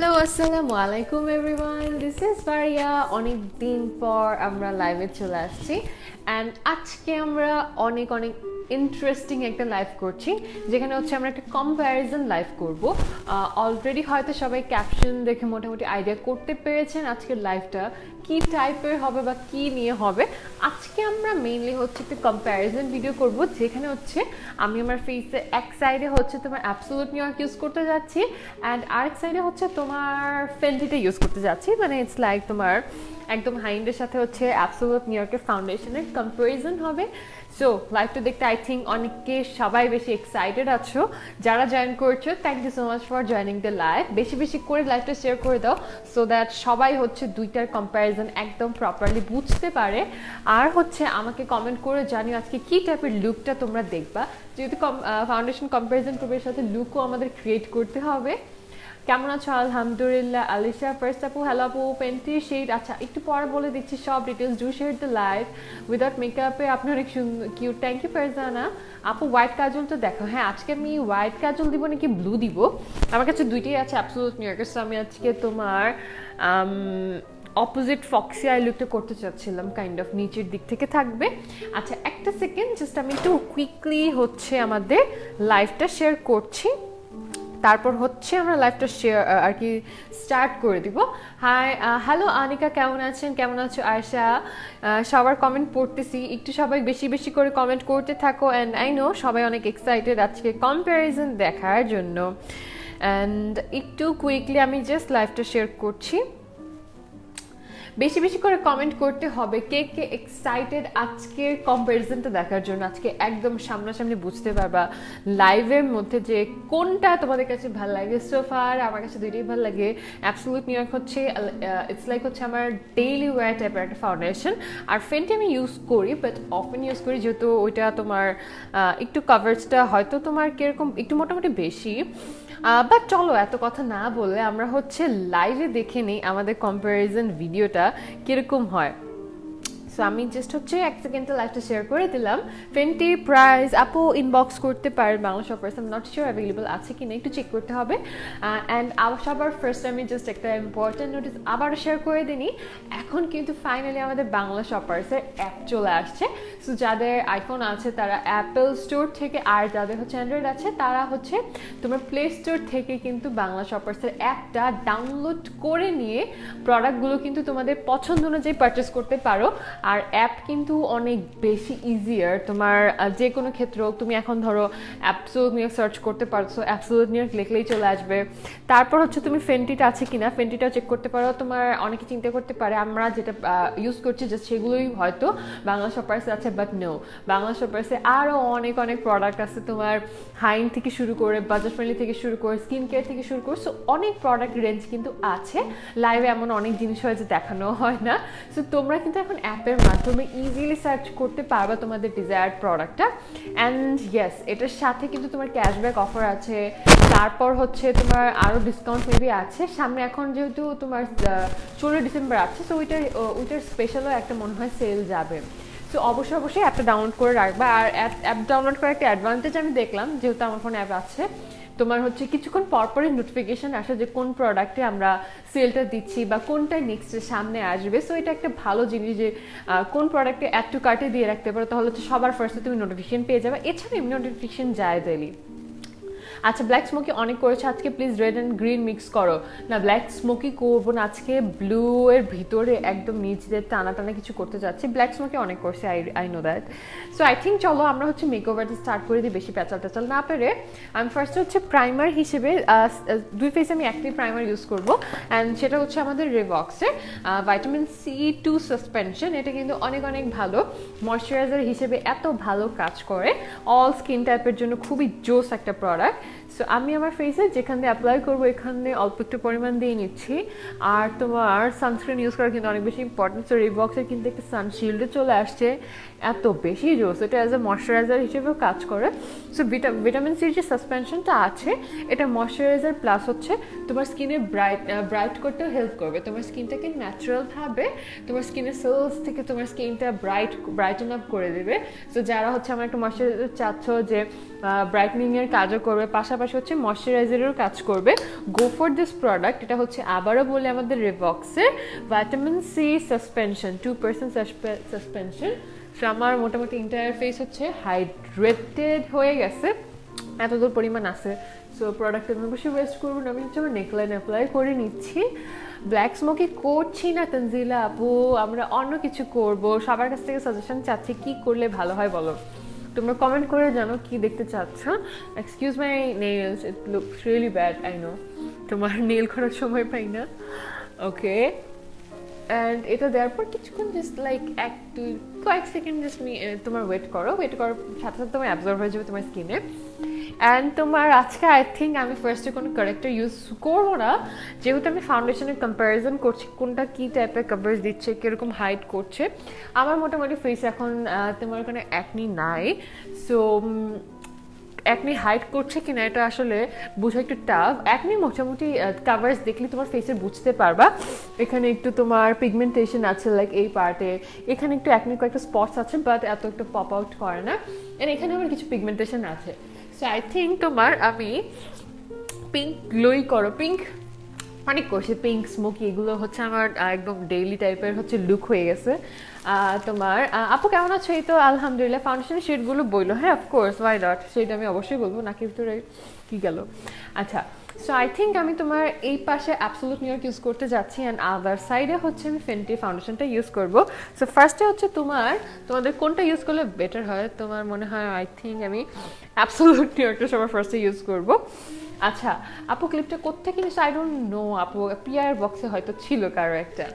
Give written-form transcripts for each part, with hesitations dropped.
Hello আসসালামু আলাইকুম everyone, this is Baria. অনেক দিন পর আমরা লাইভে চলে আসছি অ্যান্ড আজকে আমরা অনেক অনেক ইন্টারেস্টিং একটা লাইভ করছি, যেখানে হচ্ছে আমরা একটা কম্প্যারিজন লাইভ করব। অলরেডি হয়তো সবাই ক্যাপশন দেখে মোটামুটি আইডিয়া করতে পেরেছেন আজকের লাইভটা কি টাইপের হবে বা কি নিয়ে হবে। আজকে আমরা মেইনলি হচ্ছে একটা কম্প্যারিজন ভিডিও করব, যেখানে হচ্ছে আমি আমার ফেসে এক সাইডে হচ্ছে তোমার অ্যাবসোলুট নিউ ইয়র্ক ইউজ করতে যাচ্ছি অ্যান্ড আরেক সাইডে হচ্ছে তোমার ফেন্টিটা ইউজ করতে যাচ্ছি। মানে ইটস লাইক তোমার একদম হাইন্ডের সাথে হচ্ছে অ্যাবসোলুট নিউ ইয়র্কের ফাউন্ডেশনের কম্প্যারিজন হবে। সো লাইভটা দেখতে আই থিঙ্ক অনেকে সবাই বেশি এক্সাইটেড আছো। যারা জয়েন করছো, thank you so much for joining the live. বেশি বেশি করে লাইভটা শেয়ার করে দাও সো দ্যাট সবাই হচ্ছে দুইটার কম্প্যারিজন একদম প্রপারলি বুঝতে পারে। আর হচ্ছে আমাকে কমেন্ট করে জানিও আজকে কি টাইপের লুকটা তোমরা দেখবা, যেহেতু ফাউন্ডেশন কম্প্যারিজন করবে, সাথে লুকও আমাদের ক্রিয়েট করতে হবে। কেমন আছো? আলহামদুলিল্লাহ। আলিশা ফার্স্ট আপু, হ্যালো আপু। পেন্টি শেড, আচ্ছা একটু পরে বলে দিচ্ছি সব details. Do share the live without মেকআপে আপনি অনেক সুন্দর, কিউট। থ্যাংক ইউ ফারজানা আপু। হোয়াইট কাজল তো দেখো। হ্যাঁ, আজকে আমি হোয়াইট কাজল দিব নাকি ব্লু দিব, আমার কাছে দুইটাই আছে অ্যাবসোলুট নিউ ইয়র্কের। সো আমি আজকে তোমার অপোজিট ফক্সি আই লুকটা করতে চাচ্ছিলাম, কাইন্ড অফ নিচের দিক থেকে থাকবে। আচ্ছা একটা সেকেন্ড, জাস্ট আমি একটু কুইকলি হচ্ছে আমাদের লাইভটা শেয়ার করছি, তারপর হচ্ছে আমরা লাইভটা শেয়ার আর কি স্টার্ট করে দিব। হাই, হ্যালো আনিকা, কেমন আছেন? কেমন আছো আয়শা? সবার কমেন্ট পড়তেছি, একটু সবাই বেশি বেশি করে কমেন্ট করতে থাকো। অ্যান্ড আই নো সবাই অনেক এক্সাইটেড আজকে কম্প্যারিজন দেখার জন্য। অ্যান্ড একটু কুইকলি আমি জাস্ট লাইভটা শেয়ার করছি। বেশি বেশি করে কমেন্ট করতে হবে কে কে এক্সাইটেড আজকের কম্প্যারিজনটা দেখার জন্য। আজকে একদম সামনাসামনি বুঝতে পারবা লাইভের মধ্যে যে কোনটা তোমাদের কাছে ভালো লাগে। সোফার আমার কাছে দুইটাই ভালো লাগে। অ্যাবসোলুট নিউ ইয়র্ক হচ্ছে ইটস লাইক হচ্ছে আমার ডেইলি ওয়্যার টাইপের একটা ফাউন্ডেশন। আর ফেন্টি আমি ইউজ করি, বাট অফেন ইউজ করি, যেহেতু ওইটা তোমার একটু কভারেজটা হয়তো তোমার কিরকম একটু মোটামুটি বেশি। বাট চলো এত কথা না বলে আমরা হচ্ছে লাইভে দেখে নিই আমাদের কম্প্যারিজন ভিডিওটা কিরকম হয়। সো আমি জাস্ট হচ্ছে এক সেকেন্ডে লাইভটা শেয়ার করে দিলাম। ফেন্টি প্রাইস আপু ইনবক্স করতে পারেন Bangla shoppers, I am not sure available আছে কি না, একটু চেক করতে হবে। অ্যান্ড সবার ফার্স্ট আমি জাস্ট একটা ইম্পর্টেন্ট নোটিস আবারও শেয়ার করে দিই, এখন কিন্তু ফাইনালি আমাদের বাংলা শপার্সের অ্যাপ চলে আসছে। সো যাদের আইফোন আছে তারা অ্যাপেল স্টোর থেকে, আর যাদের হচ্ছে অ্যান্ড্রয়েড আছে তারা হচ্ছে তোমার প্লে স্টোর থেকে কিন্তু বাংলা শপার্সের অ্যাপটা ডাউনলোড করে নিয়ে প্রোডাক্টগুলো কিন্তু তোমাদের পছন্দ অনুযায়ী পারচেস করতে পারো। আর অ্যাপ কিন্তু অনেক বেশি ইজিয়ার তোমার যে কোনো ক্ষেত্রে। তুমি এখন ধরো অ্যাবসোলুট নিউ ইয়র্ক সার্চ করতে পারছো, অ্যাবসোলুট নিউ ইয়র্ক লিখলেই চলে আসবে। তারপর হচ্ছে তুমি ফেন্টিটা আছে কিনা ফেন্টিটাও চেক করতে পারো। তোমার অনেকে চিন্তা করতে পারে আমরা যেটা ইউজ করছি জাস্ট সেগুলোই হয়তো বাংলা শপার্সে আছে, বাট নো, বাংলা শপার্সে আরও অনেক অনেক প্রোডাক্ট আছে। তোমার হাইন থেকে শুরু করে বাজার ফ্রেন্ডলি থেকে শুরু করে স্কিন কেয়ার থেকে শুরু করে, সো অনেক প্রোডাক্ট রেঞ্জ কিন্তু আছে। লাইভে এমন অনেক জিনিস হয় যে দেখানো হয় না। সো তোমরা কিন্তু এখন অ্যাপের মাধ্যমে ইজিলি সার্চ করতে পারবা তোমাদের ডিজায়ার্ড প্রোডাক্টটা। অ্যান্ড ইয়েস, এটার সাথে কিন্তু তোমার ক্যাশব্যাক অফার আছে। তারপর হচ্ছে তোমার আরও ডিসকাউন্ট মেবি আছে সামনে। এখন যেহেতু তোমার 16 ডিসেম্বর আছে, সো ওইটার স্পেশালও একটা মনে হয় সেল যাবে। সো অবশ্যই অবশ্যই অ্যাপটা ডাউনলোড করে রাখবা। আর অ্যাপ ডাউনলোড করার একটা অ্যাডভান্টেজ আমি দেখলাম, যেহেতু আমার ফোনে অ্যাপ আছে, তোমার হচ্ছে কিছুক্ষণ পরপরই নোটিফিকেশন আসে যে কোন প্রোডাক্টে আমরা সেলটা দিচ্ছি বা কোনটাই নেক্সট সামনে আসবে। সো এটা একটা ভালো জিনিস যে কোন প্রোডাক্টে অ্যাড টু কার্টে দিয়ে রাখতে পারো, তাহলে হচ্ছে সবার ফার্স্টে তুমি নোটিফিকেশন পেয়ে যাবে। এছাড়া এমনি নোটিফিকেশন যায় ডেইলি। আচ্ছা, ব্ল্যাক স্মোকি অনেক করেছে আজকে, please red and green mix করো। না, ব্ল্যাক স্মোকি করবো না আজকে, ব্লু এর ভিতরে একদম নিচদের টানা টানা কিছু করতে যাচ্ছি। ব্ল্যাক স্মোকি অনেক করছে, I know that. So I think চলো আমরা হচ্ছে মেকওভারটা স্টার্ট করে দিই বেশি প্যাচাল ট্যাচাল না পেরে। আমি ফার্স্টে হচ্ছে প্রাইমার হিসেবে দুই ফেসে আমি একটাই প্রাইমার ইউজ করবো, অ্যান্ড সেটা হচ্ছে আমাদের রিভক্সের ভিটামিন C2 সাসপেনশন। এটা কিন্তু অনেক অনেক ভালো ময়শ্চারাইজার হিসেবে, এত ভালো কাজ করে অল স্কিন টাইপের জন্য, খুবই জোস একটা প্রোডাক্ট। সো আমি আমার ফেসে যেখান দিয়ে অ্যাপ্লাই করবো এখানে অল্প একটু পরিমাণ দিয়ে নিচ্ছি। আর তোমার সানস্ক্রিন ইউজ করা কিন্তু অনেক বেশি ইম্পর্টেন্ট। সো রিবক্সের কিন্তু একটা সানশিল্ডে চলে আসছে, এত বেশি জোস, এটা অ্যাজ এ ময়শ্চারাইজার হিসেবেও কাজ করে। সো ভিটামিন সির যে সাসপেনশনটা আছে এটা ময়শ্চারাইজার প্লাস হচ্ছে তোমার স্কিনে ব্রাইট করতেও হেল্প করবে। তোমার স্কিনটাকে ন্যাচারালভাবে তোমার স্কিনের সেলস থেকে তোমার স্কিনটা ব্রাইটেন আপ করে দেবে। সো যারা হচ্ছে আমার একটা ময়শ্চারাইজার চাচ্ছ যে ব্রাইটনিংয়ের কাজও করবে, পাশাপাশি পাশাপাশি হচ্ছে ময়শ্চারাইজারেরও কাজ করবে। Go for this product. এটা হচ্ছে আবারও বলে আমাদের রেভক্সের vitamin C suspension, 2% suspension. So আমার মোটামুটি ইন্টায়ার ফেস হচ্ছে হাইড্রেটেড হয়ে গেছে, এতদূর পরিমাণ আছে। সো প্রোডাক্টের আমি বেশি ওয়েস্ট করবো না, আমি হচ্ছে আমার নেকলাইন অ্যাপ্লাই করে নিচ্ছি। ব্ল্যাক স্মোকি করছি না তানজিলা আপু, আমরা অন্য কিছু করব। সবার কাছ থেকে সাজেশন চাচ্ছি কি করলে ভালো হয় বলো, তোমরা কমেন্ট করে জানো কি দেখতে চাচ্ছ। Excuse my nails, it looks really bad, I know. তোমার নেল করার সময় পাই না। ওকে, অ্যান্ড এটা দেওয়ার পর কিছুক্ষণ জাস্ট লাইক কয়েক সেকেন্ড জাস্ট তোমার ওয়েট করার সাথে সাথে তোমার অ্যাবজর্ব হয়ে যাবে তোমার স্কিনে। অ্যান্ড তোমার আজকে আই থিঙ্ক আমি ফার্স্টে কোনো কারেক্টার ইউজ করবো না, যেহেতু আমি ফাউন্ডেশনের কম্প্যারিজন করছি কোনটা কী টাইপের কভারেজ দিচ্ছে, কীরকম হাইট করছে। আমার মোটামুটি ফেস এখন তোমার ওখানে অ্যাকনি নাই, সো অ্যাকনি হাইড করছে কিনা এটা আসলে বোঝা একটু টাফ। অ্যাকনি মোটামুটি কাভারেজ দেখলে তোমার ফেসে বুঝতে পারবা। এখানে একটু তোমার পিগমেন্টেশন আছে লাইক এই পার্টে, এখানে একটু অ্যাকনি কয়েকটা স্পটস আছে বাট এত একটু পপ আউট করে না। এন্ড এখানে আমার কিছু পিগমেন্টেশন আছে। সো আই থিঙ্ক তোমার আমি পিঙ্ক গ্লোই করো, পিঙ্ক অনেক করছে, পিঙ্ক স্মোকি এগুলো হচ্ছে আমার একদম ডেইলি টাইপের হচ্ছে লুক হয়ে গেছে। তোমার আপু কেমন আছো? এই তো আলহামদুলিল্লাহ। ফাউন্ডেশনের শেডগুলো বললো, হ্যাঁ অফকোর্স, ওয়াই নট, সেটা আমি অবশ্যই বলবো, নাকি ভিতরে কি গেল। আচ্ছা, সো আই থিঙ্ক আমি তোমার এই পাশে অ্যাবসোলুট নিউ ইয়র্ক ইউজ করতে যাচ্ছি, অ্যান্ড আদার সাইডে হচ্ছে আমি ফেন্টি ফাউন্ডেশনটা ইউজ করবো। সো ফার্স্টে হচ্ছে তোমাদের কোনটা ইউজ করলে বেটার হয় তোমার মনে হয়? আই থিঙ্ক আমি অ্যাবসোলুট নিউ ইয়র্কটা সবার ফার্স্টে ইউজ করবো। আচ্ছা আপু ক্লিপটা কোত্থেকে কিনেছো? আই ডোন্ট নো আপু, পিআর বক্সে হয়তো ছিল কারো একটা।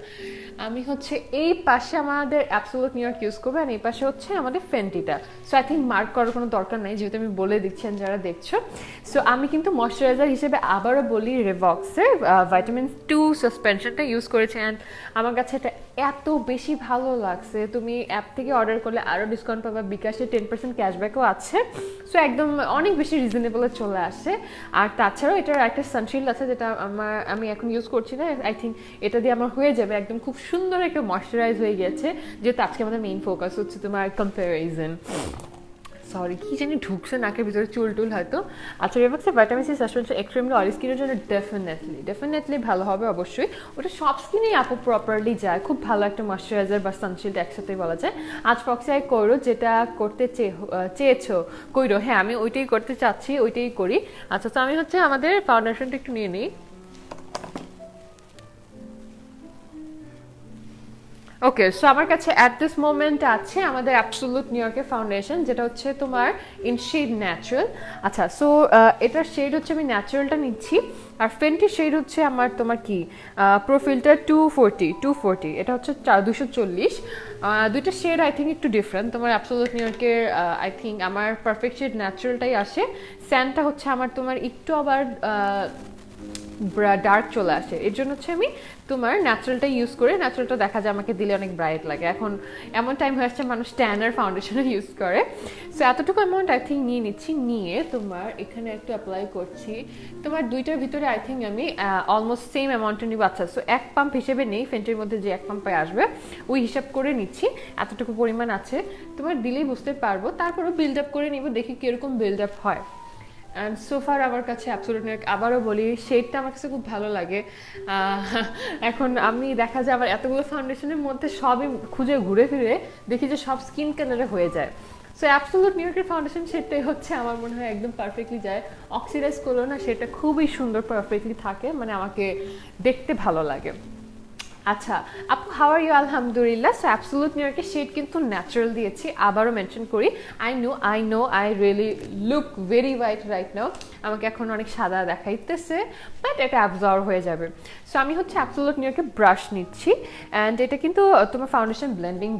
আমি হচ্ছে এই পাশে আমাদের অ্যাবসোলুট নিউ ইয়র্ক ইউজ করবো, আর এই পাশে হচ্ছে আমাদের ফেন্টিটা। সো আই থিঙ্ক মার্ক করার কোনো দরকার নেই, যেহেতু আমি বলে দিচ্ছেন যারা দেখছো। সো আমি কিন্তু ময়শ্চারাইজার হিসেবে আবারও বলি রেভক্সের ভিটামিন 2 সাসপেনশনটা ইউজ করেছি, অ্যান্ড আমার কাছে এটা এত বেশি ভালো লাগছে। তুমি অ্যাপ থেকে অর্ডার করলে আরও ডিসকাউন্ট পাবা, বিকাশে 10% ক্যাশব্যাকও আছে। সো একদম অনেক বেশি রিজনেবলে চলে আসে। আর তাছাড়াও এটার একটা সানশিল্ড আছে যেটা আমি এখন ইউজ করছি না, আই থিঙ্ক এটা দিয়ে আমার হয়ে যাবে একদম খুব সুন্দর একটা ময়শ্চারাইজ হয়ে গেছে, যেহেতু আজকে আমাদের মেইন ফোকাস হচ্ছে তোমার কম্প্যারিজন। সরি কি জানি ঢুকছে নাকের ভিতরে, চুল টুল হয়তো। আচ্ছা রেভক্সের vitamin C suspension extremely oily স্কিনের জন্য ডেফিনেটলি ভালো হবে অবশ্যই। ওটা সব স্কিনেই আপু প্রপারলি যায়, খুব ভালো একটা ময়শ্চারাইজার বা সানশিল্ড একসাথেই বলা যায়। আজ ফক্সি করো যেটা করতে চেয়েছো কইরো, হ্যাঁ আমি ওইটাই করতে চাচ্ছি, ওইটাই করি। আচ্ছা তো আমি হচ্ছে আমাদের ফাউন্ডেশনটা একটু নিয়ে নিই। ওকে, সো আমার কাছে অ্যাট দিস মোমেন্ট আছে আমাদের অ্যাবসোলুট নিউ ইয়র্কের ফাউন্ডেশন, যেটা হচ্ছে তোমার ইন শেড ন্যাচারাল। আচ্ছা সো এটার শেড হচ্ছে আমি ন্যাচারালটা নিচ্ছি, আর ফেন্টি শেড হচ্ছে আমার তোমার কি প্রোফিলটা 240, এটা হচ্ছে 240। দুইটা শেড আই থিঙ্ক একটু ডিফারেন্ট। তোমার অ্যাবসোলুট নিউ ইয়র্কের আই থিঙ্ক আমার পারফেক্ট শেড ন্যাচারালটাই আসে, স্যান্ডটা হচ্ছে আমার তোমার একটু আবার ডার্ক চলে আসে, এর জন্য হচ্ছে আমি তোমার ন্যাচারালটা ইউজ করে, ন্যাচারালটা দেখা যায় আমাকে দিলে অনেক ব্রাইট লাগে। এখন এমন টাইম হয়ে আসছে মানুষ ট্যানার ফাউন্ডেশনও ইউজ করে। সো এতটুকু অ্যামাউন্ট আই থিঙ্ক নিয়ে নিচ্ছি, নিয়ে তোমার এখানে একটু অ্যাপ্লাই করছি। তোমার দুইটার ভিতরে আই থিঙ্ক আমি অলমোস্ট সেম অ্যামাউন্টে নিব। আচ্ছা সো 1 পাম্প হিসেবে নেই, ফেন্টির মধ্যে যে 1 পাম্পে আসবে ওই হিসাব করে নিচ্ছি, এতটুকু পরিমাণ আছে তোমার দিলেই বুঝতে পারবো। তারপরও বিল্ড আপ করে নিব, দেখি কীরকম বিল্ড আপ হয়। অ্যান্ড সোফার আমার কাছে অ্যাবসোলুট নিউ ইয়র্ক, আবারও বলি শেডটা আমার কাছে খুব ভালো লাগে। এখন আমি দেখা যায় আবার এতগুলো ফাউন্ডেশনের মধ্যে সবই খুঁজে ঘুরে ফিরে দেখি যে সব স্কিন কালারে হয়ে যায়। সো অ্যাবসোলুট নিউ ইয়র্কের ফাউন্ডেশন শেডটাই হচ্ছে আমার মনে হয় একদম পারফেক্টলি যায়, অক্সিডাইজ করলো না, সেটা খুবই সুন্দর পারফেক্টলি থাকে, মানে আমাকে দেখতে ভালো লাগে। আচ্ছা আপু হাউ আর ইউ? আলহামদুলিল্লাহ। সো অ্যাবসোলুট নিউ ইয়র্কের শেড কিন্তু ন্যাচারাল দিয়েছি, আবারও মেনশন করি। I know I really look very white right now, আমাকে এখন অনেক সাদা দেখাইতেছে, বাট এটা অ্যাবজর্ব হয়ে যাবে। সো আমি হচ্ছে অ্যাবসোলুট নিউ ইয়র্কের ব্রাশ নিচ্ছি, অ্যান্ড এটা কিন্তু তোমার ফাউন্ডেশন ব্লেন্ডিং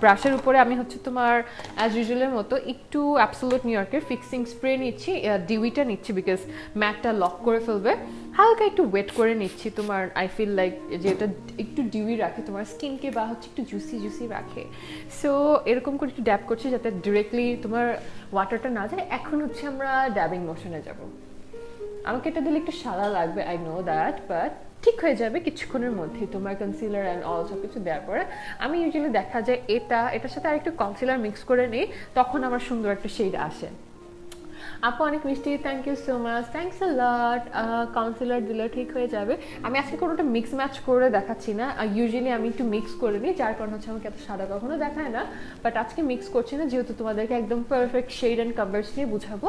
ব্রাশের উপরে আমি হচ্ছে তোমার অ্যাজ ইউজুয়ালের মতো একটু অ্যাবসোলুট নিউ ইয়র্কের ফিক্সিং স্প্রে নিচ্ছি, ডিউইটা নিচ্ছি বিকজ ম্যাটটা লক করে ফেলবে। হালকা একটু ওয়েট করে নিচ্ছি, তোমার আই ফিল লাইক যে এটা একটু ডিউই রাখে তোমার স্কিনকে, বা হচ্ছে একটু জুসি রাখে। সো এরকম করে একটু ড্যাব করছি যাতে ডিরেক্টলি তোমার ওয়াটারটা না যায়। এখন হচ্ছে আমরা ড্যাবিং মোশনে যাব। আমাকে এটা দিলে একটু সাদা লাগবে, আই নো দ্যাট, বাট ঠিক হয়ে যাবে কিছুক্ষণের মধ্যেই তোমার কনসিলার অ্যান্ড অল সব কিছু দেওয়ার পরে। আমি ইউজুয়ালি দেখা যায় এটার সাথে আর একটু কনসিলার মিক্স করে নিই, তখন আমার সুন্দর একটা শেড আসে। আপু অনেক মিষ্টি, thank you so much, thanks a lot. Concealer দিলে ঠিক হয়ে যাবে। আমি আজকে কোনোটা মিক্স ম্যাচ করে দেখাচ্ছি না, ইউজুয়ালি আমি একটু মিক্স করে দিই, যার কারণ হচ্ছে আমাকে এত সাদা কখনো দেখায় না, বাট আজকে মিক্স করছি না যেহেতু তোমাদেরকে একদম পারফেক্ট শেড অ্যান্ড কাভারেজ নিয়ে বুঝাবো।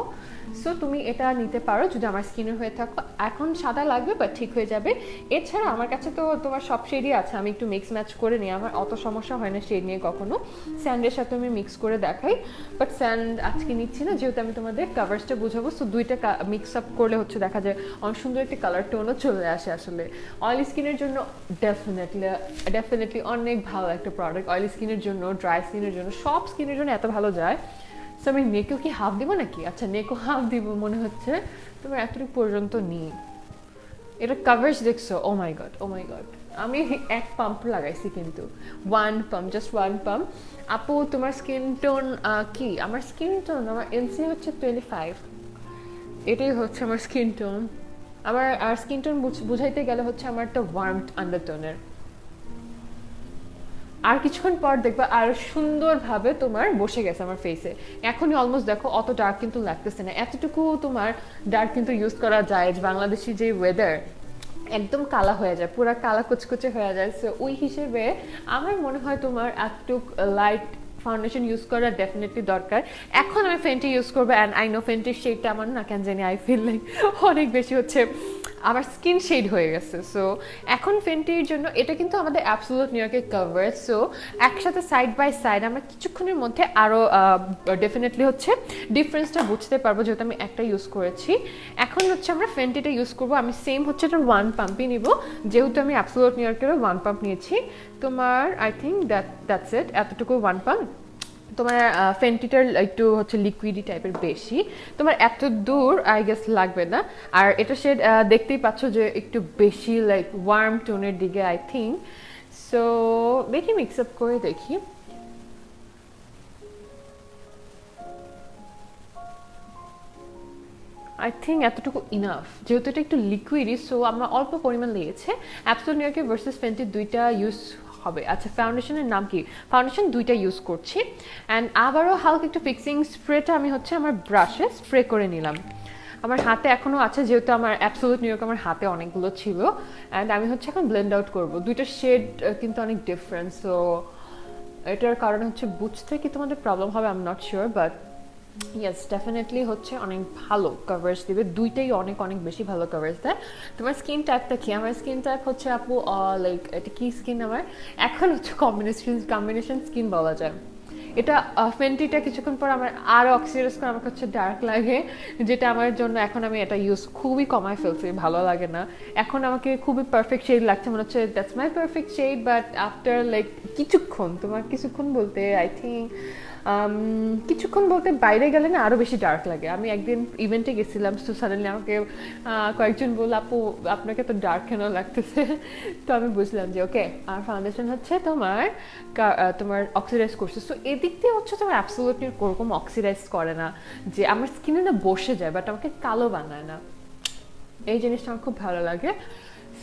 সো তুমি এটা নিতে পারো যদি আমার স্কিনের হয়ে থাকো। এখন সাদা লাগবে বাট ঠিক হয়ে যাবে। এছাড়া আমার কাছে তো তোমার সব শেডই আছে, আমি একটু মিক্স ম্যাচ করে নিই, আমার অত সমস্যা হয় না শেড নিয়ে কখনো। স্যান্ডের সাথে আমি মিক্স করে দেখাই, বাট স্যান্ড আজকে নিচ্ছি না যেহেতু আমি তোমাদের কাভারেজটা বুঝাবো। সো দুইটা মিক্স আপ করলে হচ্ছে দেখা যায় অনেক সুন্দর একটা কালার টোনও চলে আসে। আসলে অয়েলি স্কিনের জন্য ডেফিনেটলি অনেক ভালো একটা প্রোডাক্ট। অয়েলি স্কিনের জন্য, ড্রাই স্কিনের জন্য, সব স্কিনের জন্য এত ভালো যায়। সো আমি নেকেও কি হাফ দিব নাকি? আচ্ছা নেকও হাফ দিব মনে হচ্ছে, তোমার এতটুকু পর্যন্ত নিই। এটা কাভারেজ দেখছো? ও মাই গড, ও মাই গড। আমি এক পাম্প লাগাইছি কিন্তু, one pump, just one pump. আপু তোমার স্কিন টোন কি? আমার স্কিন টোন, আমার এনসি হচ্ছে 25, এটাই হচ্ছে আমার স্কিন টোন। আমার আর স্কিন টোন বুঝাইতে গেলে হচ্ছে আমার একটা ওয়ার্ম আন্ডারটোনের। আর কিছুক্ষণ পর দেখবা আর সুন্দরভাবে তোমার বসে গেছে আমার ফেসে। এখনই অলমোস্ট দেখো অত ডার্ক কিন্তু লাগতেছে না, এতটুকু তোমার ডার্ক কিন্তু ইউজ করা যায়। বাংলাদেশি যে ওয়েদার একদম কালা হয়ে যায়, পুরো কালা কুচকুচে হয়ে যায়। সো ওই হিসেবে আমার মনে হয় তোমার একটু লাইট ফাউন্ডেশন ইউজ করা ডেফিনেটলি দরকার। এখন আমি ফেন্টি ইউজ করবো, অ্যান্ড আই নো ফেন্টির শেডটা আমার না কেন জানি আই ফিল লাইক অনেক বেশি হচ্ছে আমার স্কিন শেড হয়ে গেছে। সো এখন ফেন্টির জন্য এটা কিন্তু আমাদের অ্যাবসোলিউট নিউ ইয়র্কের কভারেজ। সো একসাথে সাইড বাই সাইড আমরা কিছুক্ষণের মধ্যে আরও ডেফিনেটলি হচ্ছে ডিফারেন্সটা বুঝতে পারবো যেহেতু আমি একটা ইউজ করেছি। এখন হচ্ছে আমরা ফেন্টিটা ইউজ করবো। আমি সেম হচ্ছে এটা ওয়ান পাম্পই নিব যেহেতু আমি অ্যাবসোলিউট নিউ ইয়র্কেরও ওয়ান পাম্প নিয়েছি। তোমার আই থিঙ্ক দ্যাটস ইট, এতটুকু ওয়ান পাম্প। তোমার ফেন্টিটার একটু হচ্ছে লিকুইডি টাইপের বেশি, তোমার এত দূর আই গেস লাগবে না। আর এটা শেড দেখতেই পাচ্ছ যে একটু বেশি লাইক ওয়ার্ম টোনের দিকে আই থিঙ্ক। সো দেখি মিক্স আপ করে দেখি। আই থিঙ্ক এতটুকু ইনাফ, যেহেতু এটা একটু লিকুইডই সো আমরা অল্প পরিমাণ লেগেছে। অ্যাবসোলিউট নিউ ইয়র্কের ভার্সেস ফেন্টি দুইটা ইউজ হবে। আচ্ছা ফাউন্ডেশনের নাম কি? ফাউন্ডেশন দুইটা ইউজ করছি, অ্যান্ড আবারও হালকা একটু ফিক্সিং স্প্রেটা আমি হচ্ছে আমার ব্রাশে স্প্রে করে নিলাম। আমার হাতে এখনও আছে যেহেতু আমার অ্যাবসোলিউট নিউ ইয়র্ক আমার হাতে অনেকগুলো ছিল, অ্যান্ড আমি হচ্ছে এখন ব্লেন্ড আউট করবো। দুইটা শেড কিন্তু অনেক ডিফারেন্ট, সো এটার কারণে হচ্ছে বুঝতে কি তোমাদের প্রবলেম হবে I am not sure, but yes definitely হচ্ছে অনেক ভালো কভারেজ দিবে। দুইটাই অনেক অনেক বেশি ভালো কভারেজ দেয়। তোমার স্কিন টাইপটা কি? আমার স্কিন টাইপ হচ্ছে আপু লাইক এটা কি স্কিন আমার এখন হচ্ছে কম্বিনেশন স্কিন বলা যায়। এটা ফেন্টিটা কিছুক্ষণ পর আমার আরও অক্সিডাইজ করে আমাকে হচ্ছে ডার্ক লাগে, যেটা আমার জন্য এখন আমি এটা ইউজ খুবই কমায় ফেলছি, ভালো লাগে না। এখন আমাকে খুবই পারফেক্ট শেড লাগছে, মনে হচ্ছে that's my perfect shade, but after like কিছুক্ষণ বলতে আই থিঙ্ক কিছুক্ষণ বলতে বাইরে গেলে না আরও বেশি ডার্ক লাগে। আমি একদিন ইভেন্টে গেছিলাম, তো সাডেনলি আমাকে কয়েকজন বলল আপু আপনাকে তো ডার্ক কেন লাগতেছে। তো আমি বুঝলাম যে ওকে আর ফাউন্ডেশন হচ্ছে তোমার অক্সিডাইজ করছে। সো এদিক দিয়ে হচ্ছে তোমার অ্যাবসোলিউটলি ওরকম অক্সিডাইজ করে না যে আমার স্কিনে না বসে যায়, বাট আমাকে কালো বানায় না। এই জিনিসটা আমার খুব ভালো লাগে।